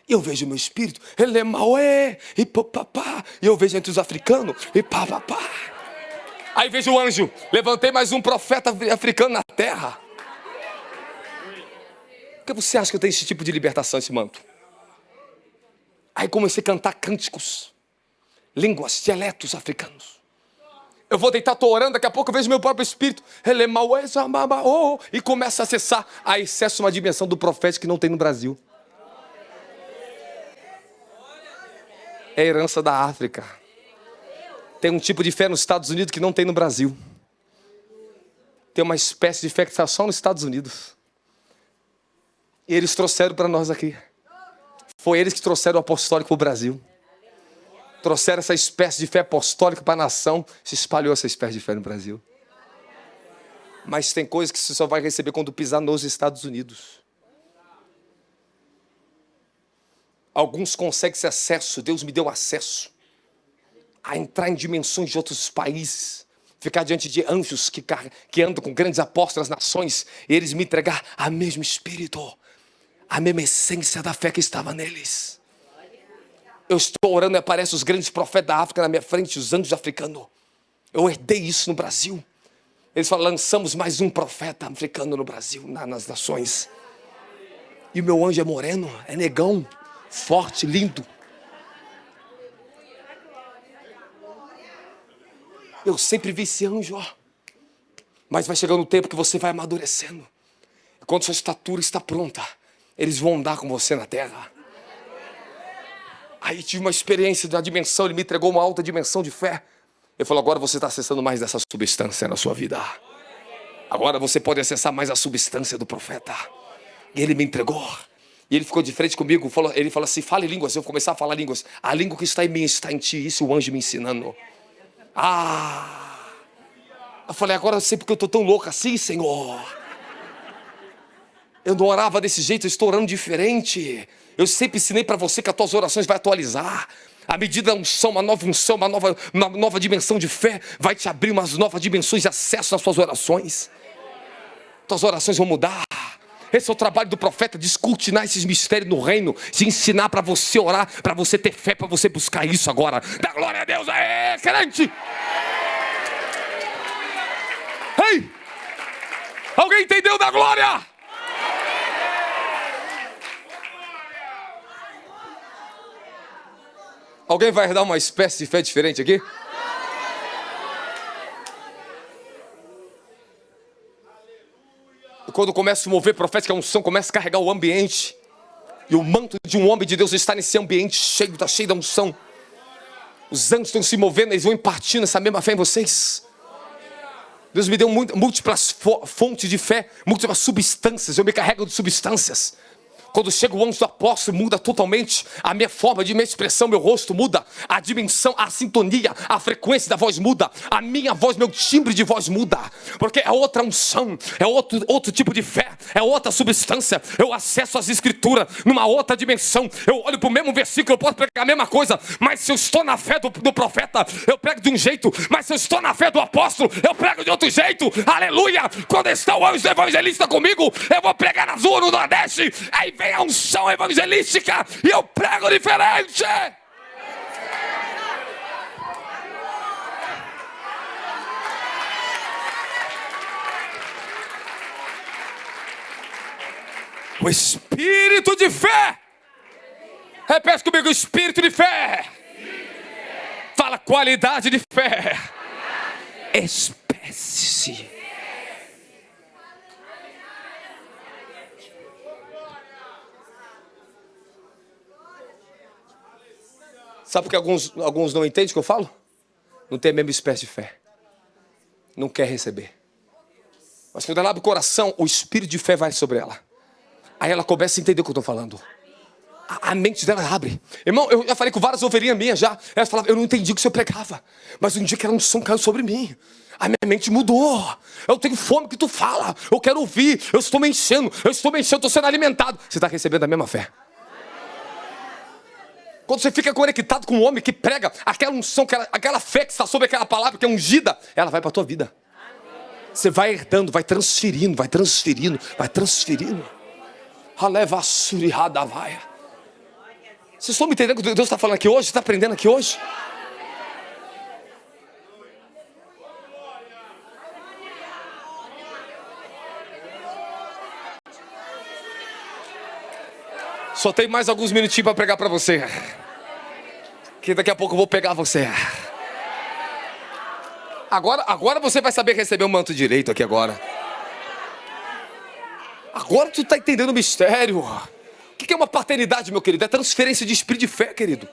E eu vejo o meu espírito, ele é maué, e papapá. E eu vejo entre os africanos, e papapá. Aí vejo o anjo, levantei mais um profeta africano na terra. Por que você acha que eu tenho esse tipo de libertação, esse manto? Aí comecei a cantar cânticos, línguas, dialetos africanos. Eu vou deitar, estou orando, daqui a pouco eu vejo meu próprio espírito. Ele é maué, e começa a acessar. Aí acessa uma dimensão do profeta que não tem no Brasil. É a herança da África. Tem um tipo de fé nos Estados Unidos que não tem no Brasil. tem uma espécie de fé que está só nos Estados Unidos. E eles trouxeram para nós aqui. Foi eles que trouxeram o apostólico para o Brasil. Trouxeram essa espécie de fé apostólica para a nação. Se espalhou essa espécie de fé no Brasil. Mas tem coisas que você só vai receber quando pisar nos Estados Unidos. Alguns conseguem esse acesso. Deus me deu acesso a entrar em dimensões de outros países. Ficar diante de anjos que andam com grandes apóstolos nas nações. E eles me entregar a mesmo espírito. A mesma essência da fé que estava neles. Eu estou orando e aparecem os grandes profetas da África na minha frente, os anjos africanos. Eu herdei isso no Brasil. Eles falam, lançamos mais um profeta africano no Brasil, nas nações. E o meu anjo é moreno, é negão, forte, lindo. Eu sempre vi esse anjo, ó. Mas vai chegando um tempo que você vai amadurecendo. E quando sua estatura está pronta, eles vão andar com você na terra. Aí tive uma experiência da dimensão, ele me entregou uma alta dimensão de fé. Ele falou, agora você está acessando mais dessa substância na sua vida. Agora você pode acessar mais a substância do profeta. E ele me entregou. E ele ficou de frente comigo, ele falou assim, fale línguas. Eu vou começar a falar línguas. A língua que está em mim está em ti. Isso o anjo me ensinando. Eu falei, agora eu sei porque eu estou tão louco assim, Senhor. Eu não orava desse jeito, eu estou orando diferente. Eu sempre ensinei para você que as tuas orações vai atualizar. À medida da unção, uma nova dimensão de fé vai te abrir umas novas dimensões de acesso às suas orações. Tuas orações vão mudar. Esse é o trabalho do profeta, descortinar esses mistérios no reino, de ensinar para você orar, para você ter fé, para você buscar isso agora. Dá glória a Deus aí, crente! Ei! Alguém entendeu da glória? Alguém vai dar uma espécie de fé diferente aqui? E quando começa a mover profética, a unção começa a carregar o ambiente. E o manto de um homem de Deus está nesse ambiente cheio, está cheio da unção. Os anjos estão se movendo, eles vão impartindo essa mesma fé em vocês. Deus me deu múltiplas fontes de fé, múltiplas substâncias, eu me carrego de substâncias. Quando chega o anjo do apóstolo, muda totalmente a minha forma de minha expressão, meu rosto muda, a dimensão, a sintonia, a frequência da voz muda, a minha voz, meu timbre de voz muda, porque é outra unção, é outro tipo de fé, é outra substância. Eu acesso as escrituras numa outra dimensão, eu olho para o mesmo versículo, eu posso pregar a mesma coisa, mas se eu estou na fé do profeta, eu prego de um jeito, mas se eu estou na fé do apóstolo, eu prego de outro jeito. Aleluia! Quando está o anjo do evangelista comigo, eu vou pregar na Zona, no Nordeste, aí vem a unção evangelística e eu prego diferente. O espírito de fé. Repete comigo, espírito de fé. Fala, qualidade de fé. Espécie. Sabe por que alguns não entendem o que eu falo? Não tem a mesma espécie de fé. Não quer receber. Mas quando ela abre o coração, o espírito de fé vai sobre ela. Aí ela começa a entender o que eu estou falando. A mente dela abre. Irmão, eu já falei com várias ovelhinhas minhas já. Elas falavam, eu não entendi o que o senhor pregava. Mas um dia que era um som caiu sobre mim. A minha mente mudou. Eu tenho fome que tu fala. Eu quero ouvir. Eu estou me enchendo. Eu estou sendo alimentado. Você está recebendo a mesma fé. Quando você fica conectado com um homem que prega aquela unção, aquela fé que está sobre aquela palavra que é ungida, ela vai para a tua vida. Você vai herdando, vai transferindo, vai transferindo, vai transferindo. Vocês estão me entendendo o que Deus está falando aqui hoje? Está aprendendo aqui hoje? Só tem mais alguns minutinhos para pregar para você. Que daqui a pouco eu vou pegar você. Agora você vai saber receber o manto direito aqui agora. Agora tu está entendendo o mistério. O que é uma paternidade, meu querido? É transferência de espírito de fé, querido.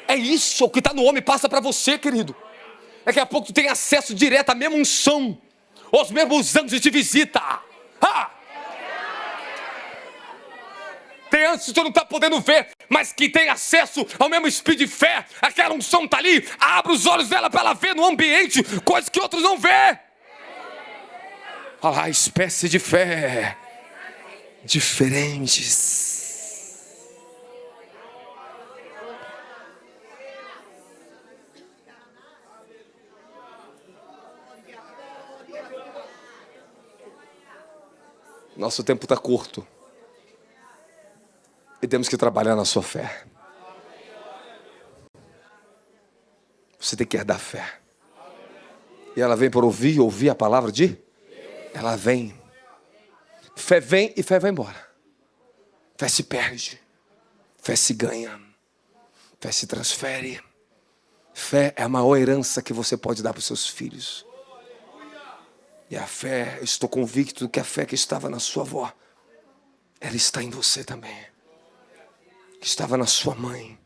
É isso, o que está no homem passa para você, querido. Daqui a pouco tu tem acesso direto à mesma unção. os mesmos anjos te visitam. Tem anjos que tu não está podendo ver, mas que tem acesso ao mesmo espírito de fé. Aquela unção está ali, abre os olhos dela para ela ver no ambiente coisas que outros não vê. Olha lá, espécie de fé diferentes. Nosso tempo está curto. E temos que trabalhar na sua fé. Você tem que herdar fé. E ela vem por ouvir a palavra de? Ela vem. Fé vem e fé vai embora. Fé se perde. Fé se ganha. Fé se transfere. Fé é a maior herança que você pode dar para os seus filhos. E a fé, eu estou convicto que a fé que estava na sua avó, ela está em você também. Que estava na sua mãe,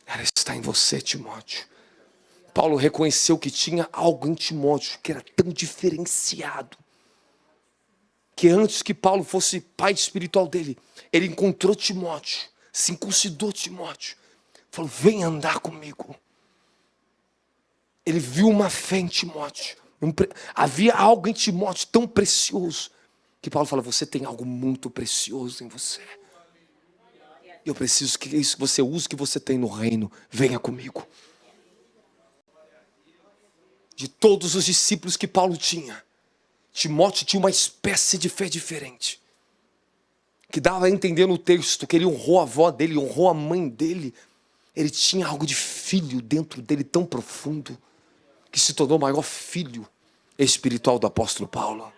ela está em você, Timóteo. Paulo reconheceu que tinha algo em Timóteo que era tão diferenciado, que antes que Paulo fosse pai espiritual dele, ele encontrou Timóteo, circuncidou Timóteo, falou: vem andar comigo. Ele viu uma fé em Timóteo. Havia algo em Timóteo tão precioso, que Paulo fala: você tem algo muito precioso em você. Eu preciso que isso que você use, que você tem no reino, venha comigo. De todos os discípulos que Paulo tinha, Timóteo tinha uma espécie de fé diferente, que dava a entender no texto que ele honrou a avó dele, honrou a mãe dele. Ele tinha algo de filho dentro dele tão profundo, que se tornou o maior filho espiritual do apóstolo Paulo.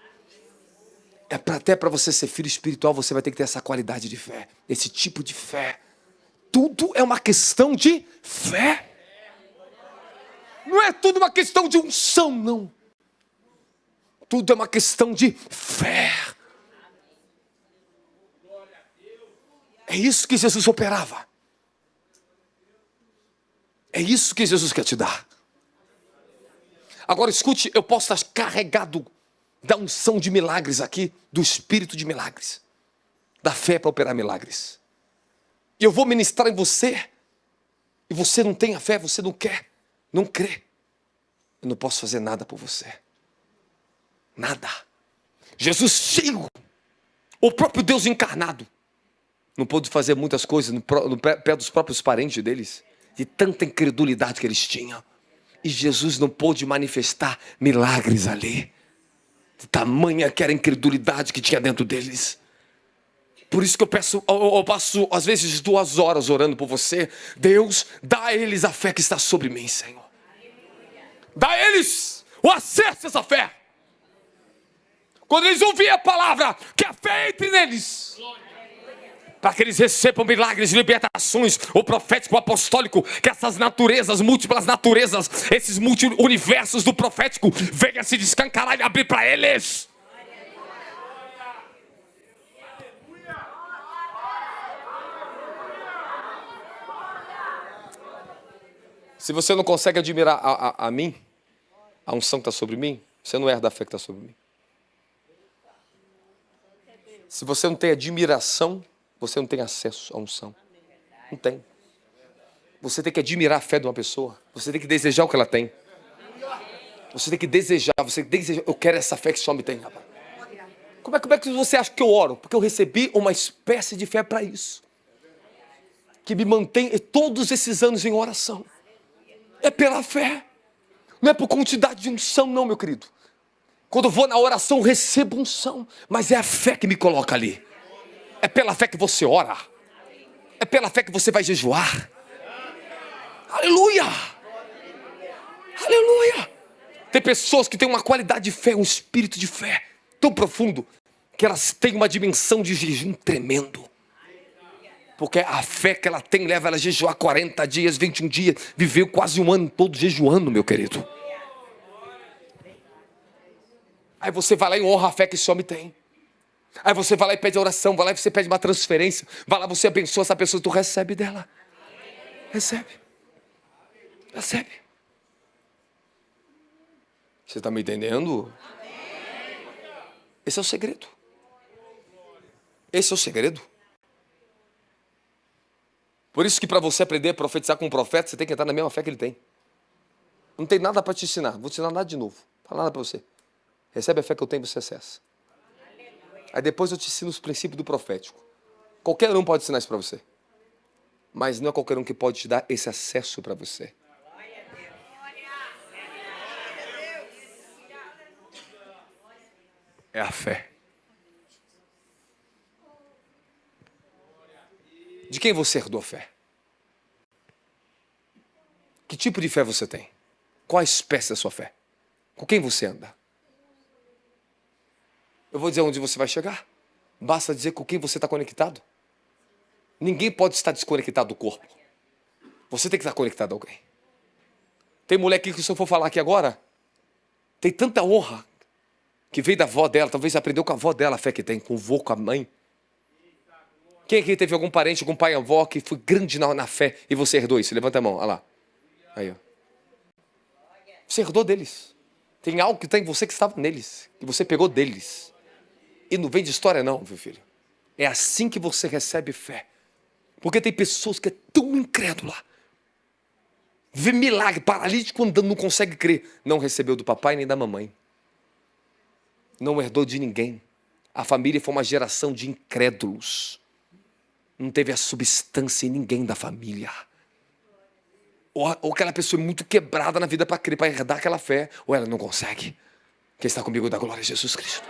Até para você ser filho espiritual, você vai ter que ter essa qualidade de fé, esse tipo de fé. Tudo é uma questão de fé. Não é tudo uma questão de unção, não. Tudo é uma questão de fé. É isso que Jesus operava. É isso que Jesus quer te dar. Agora escute, eu posso estar carregado da unção de milagres aqui, do espírito de milagres, da fé para operar milagres. E eu vou ministrar em você, e você não tem a fé, você não quer, não crê. Eu não posso fazer nada por você. Nada. Jesus cheio, o próprio Deus encarnado, não pôde fazer muitas coisas no pé dos próprios parentes deles, de tanta incredulidade que eles tinham. E Jesus não pôde manifestar milagres ali, de tamanha que era a incredulidade que tinha dentro deles. Por isso que eu passo às vezes 2 horas orando por você. Deus, dá a eles a fé que está sobre mim, Senhor. Dá a eles o acesso a essa fé. Quando eles ouvirem a palavra, que a fé entre neles, para que eles recebam milagres, libertações, o profético, o apostólico, que essas naturezas, múltiplas naturezas, esses multi-universos do profético, venham se descancarar e abrir para eles. Se você não consegue admirar a mim, a unção que está sobre mim, você não herda a fé que está sobre mim. Se você não tem admiração, você não tem acesso à unção. Não tem. Você tem que admirar a fé de uma pessoa. Você tem que desejar o que ela tem. Você tem que desejar. Eu quero essa fé que esse homem tem, rapaz. Como é que você acha que eu oro? Porque eu recebi uma espécie de fé para isso, que me mantém todos esses anos em oração. É pela fé. Não é por quantidade de unção, não, meu querido. Quando eu vou na oração, eu recebo unção. Mas é a fé que me coloca ali. É pela fé que você ora. É pela fé que você vai jejuar. Aleluia! Aleluia! Tem pessoas que têm uma qualidade de fé, um espírito de fé tão profundo, que elas têm uma dimensão de jejum tremendo. Porque a fé que ela tem leva ela a jejuar 40 dias, 21 dias. Viveu quase um ano todo jejuando, meu querido. Aí você vai lá e honra a fé que esse homem tem. Aí você vai lá e pede oração, vai lá e você pede uma transferência, vai lá, você abençoa essa pessoa, tu recebe dela. Recebe. Recebe. Você está me entendendo? Esse é o segredo. Esse é o segredo. Por isso que para você aprender a profetizar com um profeta, você tem que entrar na mesma fé que ele tem. Não tem nada para te ensinar. Não vou te ensinar nada de novo. Não falo nada para você. Recebe a fé que eu tenho e você acessa. Aí depois eu te ensino os princípios do profético. Qualquer um pode ensinar isso para você. Mas não é qualquer um que pode te dar esse acesso para você. É a fé. De quem você herdou a fé? Que tipo de fé você tem? Qual a espécie da sua fé? Com quem você anda? Eu vou dizer onde você vai chegar. Basta dizer com quem você está conectado. Ninguém pode estar desconectado do corpo. Você tem que estar conectado a alguém. Tem mulher aqui que se eu for falar aqui agora, tem tanta honra que veio da avó dela, talvez aprendeu com a avó dela a fé que tem, com o vô, com a mãe. Quem aqui teve algum parente, algum pai, avó que foi grande na fé e você herdou isso? Levanta a mão, olha lá. Aí, ó. Você herdou deles. Tem algo que está em você que estava neles, que você pegou deles. E não vem de história não, meu filho. É assim que você recebe fé. Porque tem pessoas que é tão incrédula. Vê milagre, paralítico andando, não consegue crer. Não recebeu do papai nem da mamãe. Não herdou de ninguém. A família foi uma geração de incrédulos. Não teve a substância em ninguém da família. Ou aquela pessoa é muito quebrada na vida para crer, para herdar aquela fé. Ou ela não consegue. Quem está comigo dá glória a Jesus Cristo.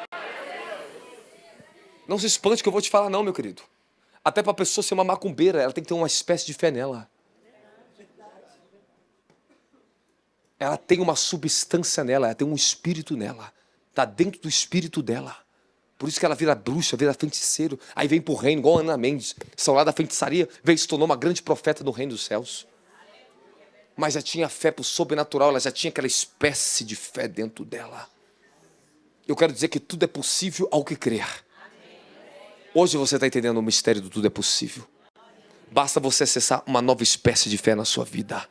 Não se espante que eu vou te falar não, meu querido. Até para a pessoa ser uma macumbeira, ela tem que ter uma espécie de fé nela. Ela tem uma substância nela, ela tem um espírito nela. Está dentro do espírito dela. Por isso que ela vira bruxa, vira feiticeiro. Aí vem para o reino, igual a Ana Mendes. São lá da feitiçaria, veio se tornou uma grande profeta no reino dos céus. Mas já tinha fé para o sobrenatural, ela já tinha aquela espécie de fé dentro dela. Eu quero dizer que tudo é possível ao que crer. Hoje você está entendendo o mistério do tudo é possível. Basta você acessar uma nova espécie de fé na sua vida.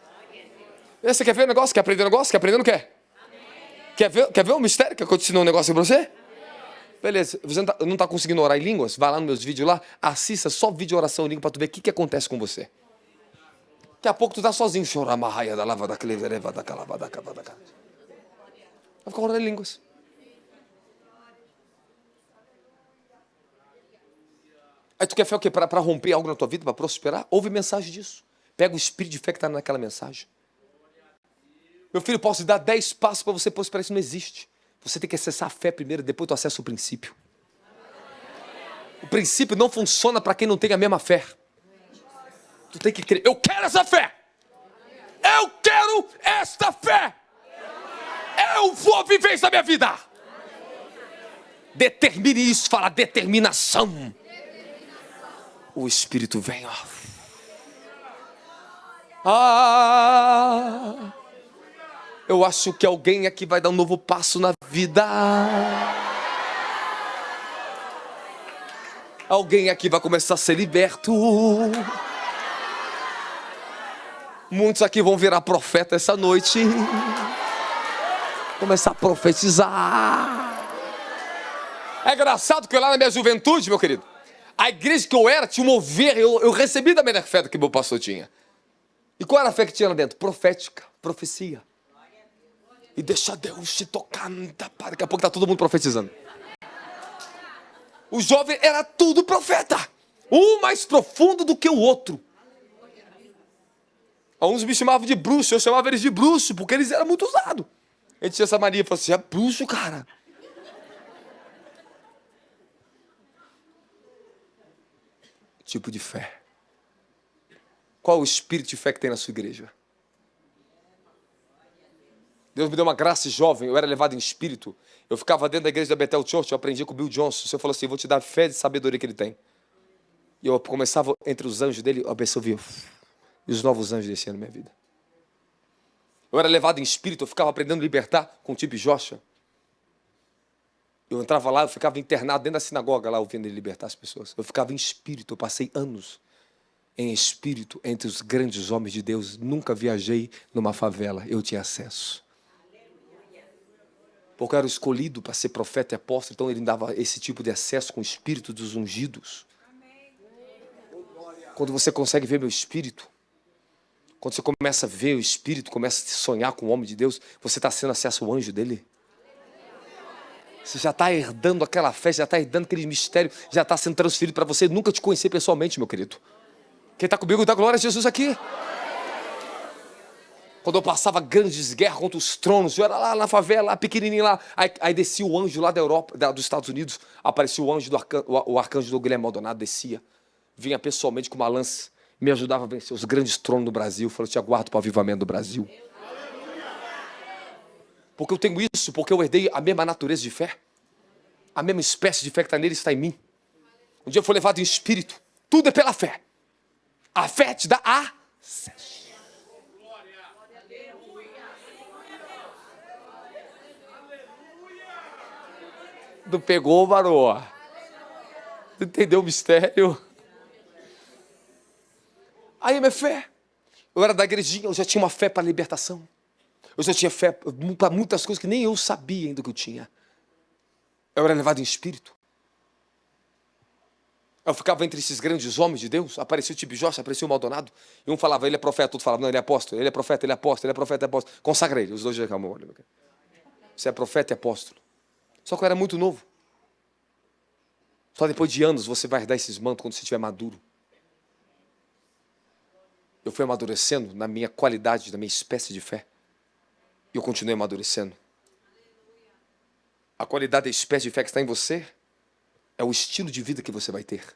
Você quer ver o negócio? Quer aprender o negócio? Quer aprender ou não quer? Quer ver o mistério? Quer que eu te ensine um negócio para você? Beleza, você não está conseguindo orar em línguas? Vai lá nos meus vídeos lá, assista só vídeo de oração em língua para tu ver o que acontece com você. Daqui a pouco tu está sozinho. Vai ficar orando em línguas. Aí tu quer fé o quê? Para romper algo na tua vida, para prosperar? Ouve mensagem disso. Pega o espírito de fé que está naquela mensagem. Meu filho, posso te dar 10 passos para você prosperar? Isso não existe. Você tem que acessar a fé primeiro, depois tu acessa o princípio. O princípio não funciona para quem não tem a mesma fé. Tu tem que crer. Eu quero essa fé. Eu quero esta fé. Eu vou viver isso na minha vida. Determine isso, fala determinação. O Espírito vem, ó. Eu acho que alguém aqui vai dar um novo passo na vida. Alguém aqui vai começar a ser liberto. Muitos aqui vão virar profeta essa noite. Começar a profetizar. É engraçado que eu lá na minha juventude, meu querido, a igreja que eu era tinha um mover, eu recebi da mesma fé que meu pastor tinha. E qual era a fé que tinha lá dentro? Profética, profecia. E deixa Deus te tocar. Daqui a pouco está todo mundo profetizando. O jovem era tudo profeta. Um mais profundo do que o outro. Alguns me chamavam de bruxo, eu chamava eles de bruxo, porque eles eram muito usados. A gente tinha essa mania, falou assim, é bruxo, cara. Tipo de fé. Qual o espírito de fé que tem na sua igreja? Deus me deu uma graça jovem, eu era levado em espírito. Eu ficava dentro da igreja da Bethel Church, eu aprendi com o Bill Johnson. O Senhor falou assim, vou te dar fé e sabedoria que ele tem. E eu começava entre os anjos dele, eu absorvia. E os novos anjos desciam na minha vida. Eu era levado em espírito, eu ficava aprendendo a libertar com o tipo Joshua. Eu entrava lá, eu ficava internado dentro da sinagoga lá, ouvindo ele libertar as pessoas. Eu ficava em espírito, eu passei anos em espírito entre os grandes homens de Deus. Nunca viajei numa favela, eu tinha acesso. Porque eu era escolhido para ser profeta e apóstolo, então ele me dava esse tipo de acesso com o espírito dos ungidos. Quando você consegue ver meu espírito, quando você começa a ver o espírito, começa a sonhar com o homem de Deus, você está tendo acesso ao anjo dele. Você já está herdando aquela fé, já está herdando aquele mistério, já está sendo transferido para você. Nunca te conhecer pessoalmente, meu querido. Quem está comigo, dá glória a Jesus aqui. Quando eu passava grandes guerras contra os tronos, eu era lá na favela, lá pequenininho lá. Aí descia o anjo lá da Europa, dos Estados Unidos. Aparecia o anjo, o arcanjo do Guilherme Maldonado, descia. Vinha pessoalmente com uma lança, me ajudava a vencer os grandes tronos do Brasil. Falou, eu te aguardo para o avivamento do Brasil. Porque eu tenho isso, porque eu herdei a mesma natureza de fé. A mesma espécie de fé que está nele está em mim. Um dia eu fui levado em espírito. Tudo é pela fé. A fé te dá acesso. Não pegou, varoa? Não entendeu o mistério? Aí a minha fé. Eu era da igrejinha, eu já tinha uma fé para a libertação. Eu já tinha fé para muitas coisas que nem eu sabia ainda que eu tinha. Eu era levado em espírito. Eu ficava entre esses grandes homens de Deus. Aparecia o Tibi Jorge, aparecia o Maldonado. E um falava, ele é profeta. Outro falava, não, ele é apóstolo. Ele é profeta, ele é apóstolo. Ele é profeta, ele é apóstolo. Consagra ele. Os dois já calmam. Você é profeta e apóstolo. Só que eu era muito novo. Só depois de anos você vai herdar esses mantos quando você estiver maduro. Eu fui amadurecendo na minha qualidade, na minha espécie de fé. E eu continuei amadurecendo. A qualidade da espécie de fé que está em você é o estilo de vida que você vai ter.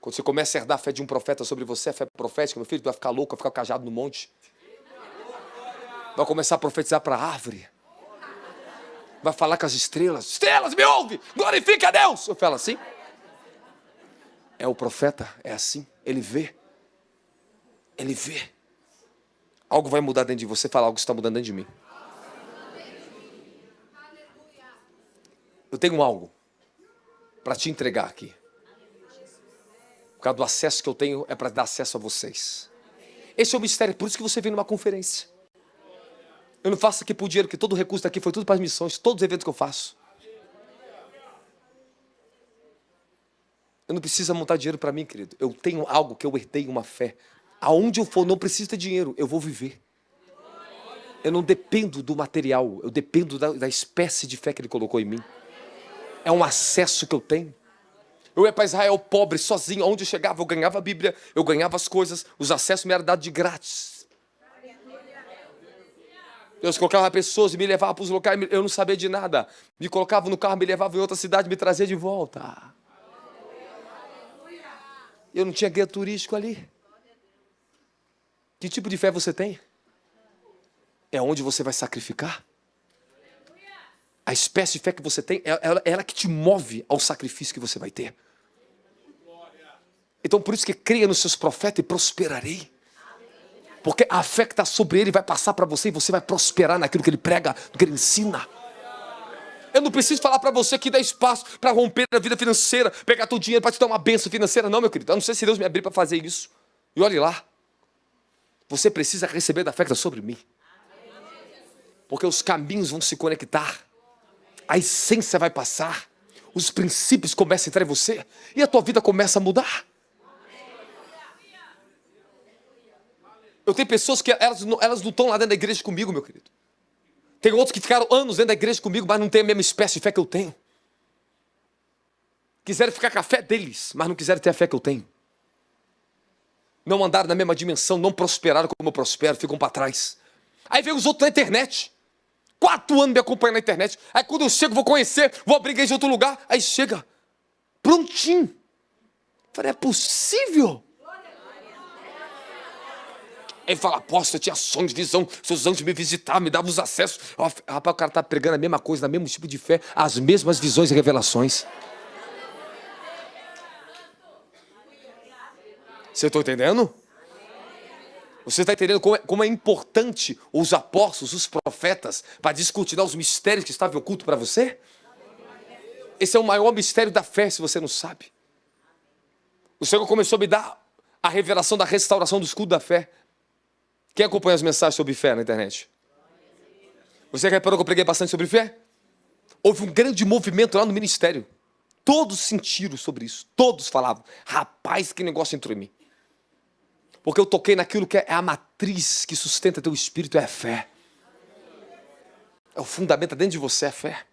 Quando você começa a herdar a fé de um profeta sobre você, a fé profética, meu filho, vai ficar louco, vai ficar cajado no monte. Vai começar a profetizar para a árvore. Vai falar com as estrelas. Estrelas, me ouve! Glorifica a Deus! Eu falo assim. É o profeta, é assim. Ele vê. Ele vê. Algo vai mudar dentro de você. Fala, algo está mudando dentro de mim. Eu tenho algo para te entregar aqui. Por causa do acesso que eu tenho, é para dar acesso a vocês. Esse é o mistério. Por isso que você vem numa conferência. Eu não faço aqui por dinheiro, porque todo o recurso daqui foi tudo para as missões, todos os eventos que eu faço. Eu não preciso montar dinheiro para mim, querido. Eu tenho algo que eu herdei, uma fé. Aonde eu for, não preciso ter dinheiro, eu vou viver. Eu não dependo do material, eu dependo da espécie de fé que ele colocou em mim. É um acesso que eu tenho. Eu ia para Israel pobre, sozinho, onde eu chegava, eu ganhava a Bíblia, eu ganhava as coisas, os acessos me eram dados de grátis. Deus colocava pessoas e me levava para os locais, eu não sabia de nada. Me colocava no carro, me levava em outra cidade, me trazia de volta. Eu não tinha guia turístico ali. Que tipo de fé você tem? É onde você vai sacrificar? A espécie de fé que você tem, é ela que te move ao sacrifício que você vai ter. Então por isso que creia nos seus profetas e prosperarei. Porque a fé que está sobre ele vai passar para você e você vai prosperar naquilo que ele prega, no que ele ensina. Eu não preciso falar para você que dá espaço para romper a vida financeira, pegar teu dinheiro para te dar uma bênção financeira. Não, meu querido. Eu não sei se Deus me abrir para fazer isso. E olhe lá. Você precisa receber da fé que está sobre mim. Porque os caminhos vão se conectar. A essência vai passar. Os princípios começam a entrar em você. E a tua vida começa a mudar. Eu tenho pessoas que elas não estão lá dentro da igreja comigo, meu querido. Tem outros que ficaram anos dentro da igreja comigo, mas não têm a mesma espécie de fé que eu tenho. Quiseram ficar com a fé deles, mas não quiseram ter a fé que eu tenho. Não andaram na mesma dimensão, não prosperaram como eu prospero, ficam para trás. Aí vem os outros na internet. 4 anos me acompanhando na internet. Aí quando eu chego, vou conhecer, vou abrir igreja em outro lugar. Aí chega, prontinho. Falei, é possível? Aí fala, apóstolo, eu tinha sonho de visão, seus anjos me visitavam, me davam os acessos. Rapaz, o cara está pregando a mesma coisa, no mesmo tipo de fé, as mesmas visões e revelações. Você está entendendo? Você está entendendo como é importante os apóstolos, os profetas, para discutir os mistérios que estavam ocultos para você? Esse é o maior mistério da fé, se você não sabe. O Senhor começou a me dar a revelação da restauração do escudo da fé. Quem acompanha as mensagens sobre fé na internet? Você reparou que eu preguei bastante sobre fé? Houve um grande movimento lá no ministério. Todos sentiram sobre isso. Todos falavam, rapaz, que negócio entrou em mim. Porque eu toquei naquilo que é a matriz que sustenta teu espírito, é a fé. É o fundamento dentro de você, é a fé.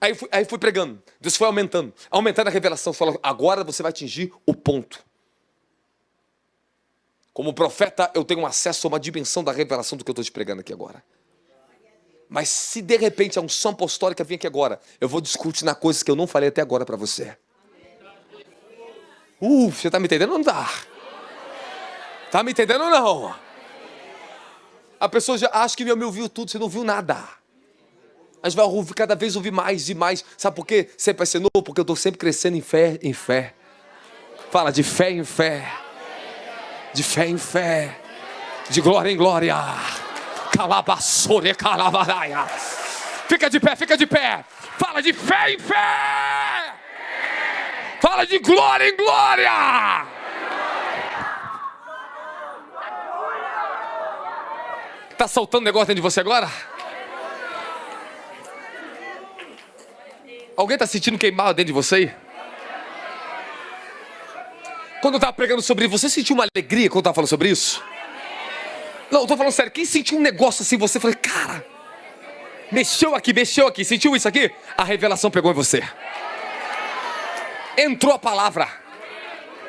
Aí fui pregando. Deus foi aumentando. Aumentando a revelação. Falou, agora você vai atingir o ponto. Como profeta, eu tenho acesso a uma dimensão da revelação do que eu estou te pregando aqui agora. Mas se de repente a unção apostólica vir aqui agora, eu vou discutir na coisas que eu não falei até agora para você. Você está me entendendo ou não está? Está me entendendo ou não? A pessoa já acha que me ouviu tudo, você não viu nada. Mas vai ouvir, cada vez ouvir mais e mais. Sabe por quê? Sempre vai ser novo, porque eu estou sempre crescendo em fé em fé. Fala de fé em fé. De fé em fé. De glória em glória. Calabaçore, calabaraia. Fica de pé, fica de pé. Fala de fé em fé. Fala de glória em glória. Tá soltando negócio dentro de você agora? Alguém tá sentindo queimado dentro de você? Quando eu estava pregando sobre isso, você sentiu uma alegria quando eu estava falando sobre isso? Não, eu tô falando sério. Quem sentiu um negócio assim, você falou, cara, mexeu aqui, sentiu isso aqui? A revelação pegou em você. Entrou a palavra.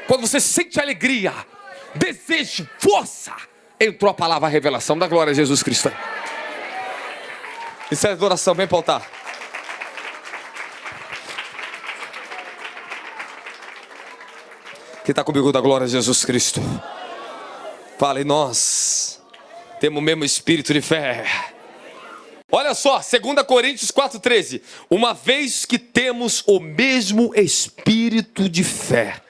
Quando você sente alegria, desejo, força, entrou a palavra, a revelação da glória a Jesus Cristo. Isso é adoração, vem para o altar. Quem está comigo da glória a Jesus Cristo? Fala, e nós temos o mesmo espírito de fé. Olha só, 2 Coríntios 4,13. Uma vez que temos o mesmo espírito de fé.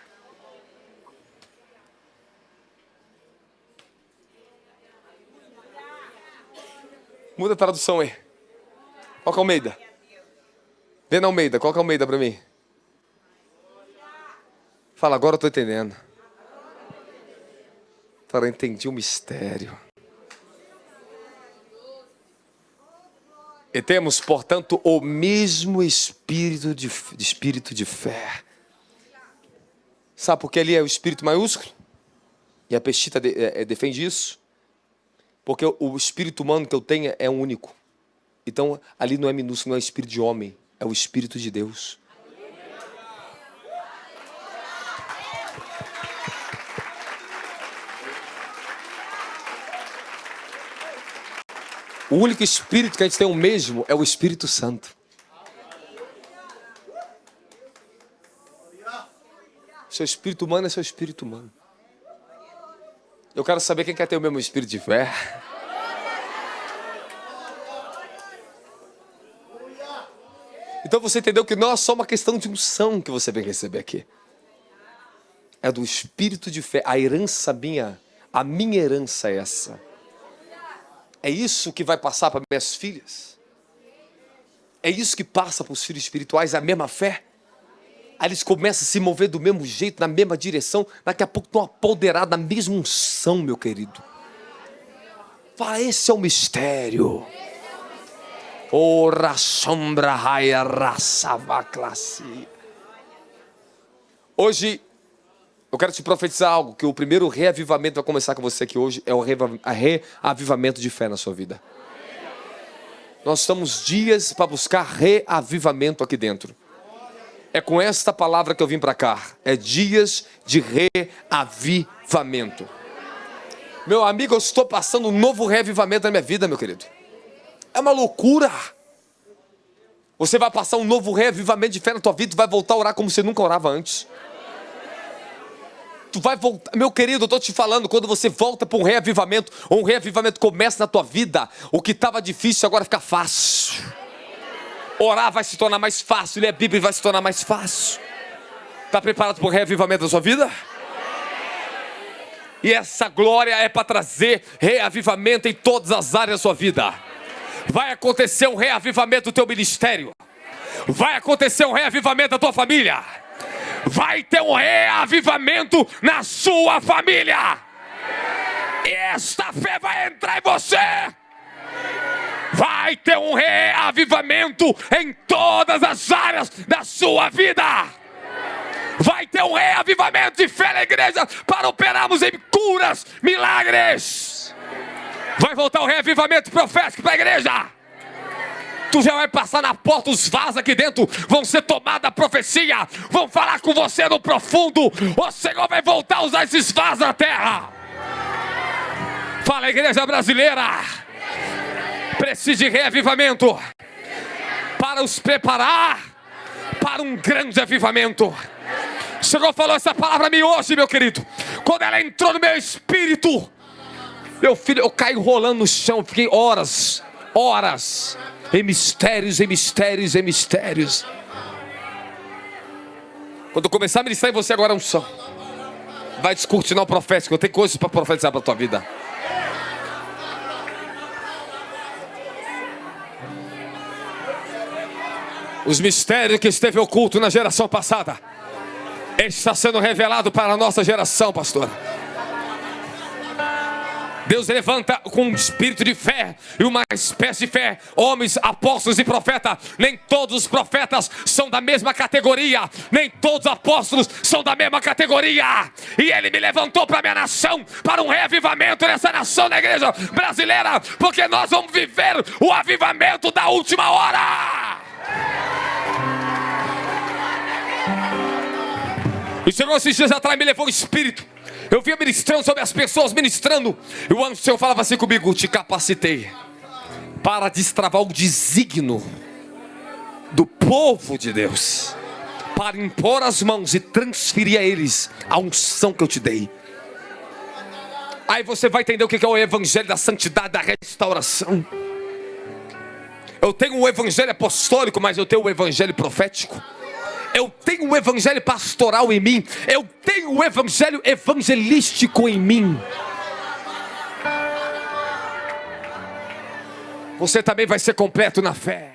Muda a tradução aí. Qual que é o Almeida? Vê na Almeida, qual que é o Almeida para mim? Fala, agora eu estou entendendo. Fala, entendi o mistério. E temos, portanto, o mesmo espírito de fé. Sabe por que ali é o espírito maiúsculo? E a Peshita defende isso. Porque o espírito humano que eu tenho é um único. Então, ali não é minúsculo, não é espírito de homem. É o espírito de Deus. O único espírito que a gente tem o mesmo é o Espírito Santo. Seu espírito humano é seu espírito humano. Eu quero saber quem quer ter o mesmo espírito de fé. Então você entendeu que não é só uma questão de unção que você vem receber aqui. É do espírito de fé. A herança minha, a minha herança é essa. É isso que vai passar para minhas filhas. É isso que passa para os filhos espirituais, a mesma fé. Aí eles começam a se mover do mesmo jeito, na mesma direção. Daqui a pouco estão apoderados da mesma unção, meu querido. Fala, esse é o mistério. Ora sombra raia raçava classe. Hoje eu quero te profetizar algo, que o primeiro reavivamento vai começar com você aqui hoje, é o reavivamento de fé na sua vida. Nós estamos dias para buscar reavivamento aqui dentro. É com esta palavra que eu vim para cá. É dias de reavivamento. Meu amigo, eu estou passando um novo reavivamento na minha vida, meu querido. É uma loucura. Você vai passar um novo reavivamento de fé na tua vida e vai voltar a orar como você nunca orava antes. Tu vai voltar, meu querido, eu estou te falando, quando você volta para um reavivamento, ou um reavivamento começa na tua vida, o que estava difícil agora fica fácil. Orar vai se tornar mais fácil, ler a Bíblia vai se tornar mais fácil. Está preparado para o reavivamento da sua vida? E essa glória é para trazer reavivamento em todas as áreas da sua vida. Vai acontecer um reavivamento do teu ministério. Vai acontecer um reavivamento da tua família. Vai ter um reavivamento na sua família. E esta fé vai entrar em você. Vai ter um reavivamento em todas as áreas da sua vida. Vai ter um reavivamento de fé na igreja para operarmos em curas, milagres. Vai voltar o reavivamento profético para a igreja. Tu já vai passar na porta, os vasos aqui dentro vão ser tomados a profecia. Vão falar com você no profundo. O Senhor vai voltar a usar esses vasos na terra. Fala, igreja brasileira. Precisa de reavivamento para os preparar para um grande avivamento. O Senhor falou essa palavra a mim hoje, meu querido. Quando ela entrou no meu espírito, meu filho, eu caí rolando no chão. Fiquei horas em mistérios, em mistérios, em mistérios. Quando eu começar a ministrar em você agora, unção vai descortinar o profético. Eu tenho coisas para profetizar para a tua vida. Os mistérios que esteve oculto na geração passada está sendo revelado para a nossa geração, pastor. Deus levanta com um espírito de fé e uma espécie de fé, homens, apóstolos e profetas. Nem todos os profetas são da mesma categoria, nem todos os apóstolos são da mesma categoria. E Ele me levantou para a minha nação, para um reavivamento nessa nação, na igreja brasileira, porque nós vamos viver o avivamento da última hora. O Senhor esses dias atrás me levou o Espírito. Eu vinha ministrando sobre as pessoas, ministrando. E o anjo do Senhor falava assim comigo: te capacitei para destravar o desígnio do povo de Deus, para impor as mãos e transferir a eles a unção que eu te dei. Aí você vai entender o que é o evangelho da santidade, da restauração. Eu tenho o evangelho apostólico, mas eu tenho o evangelho profético. Eu tenho o evangelho pastoral em mim. Eu tenho o evangelho evangelístico em mim. Você também vai ser completo na fé.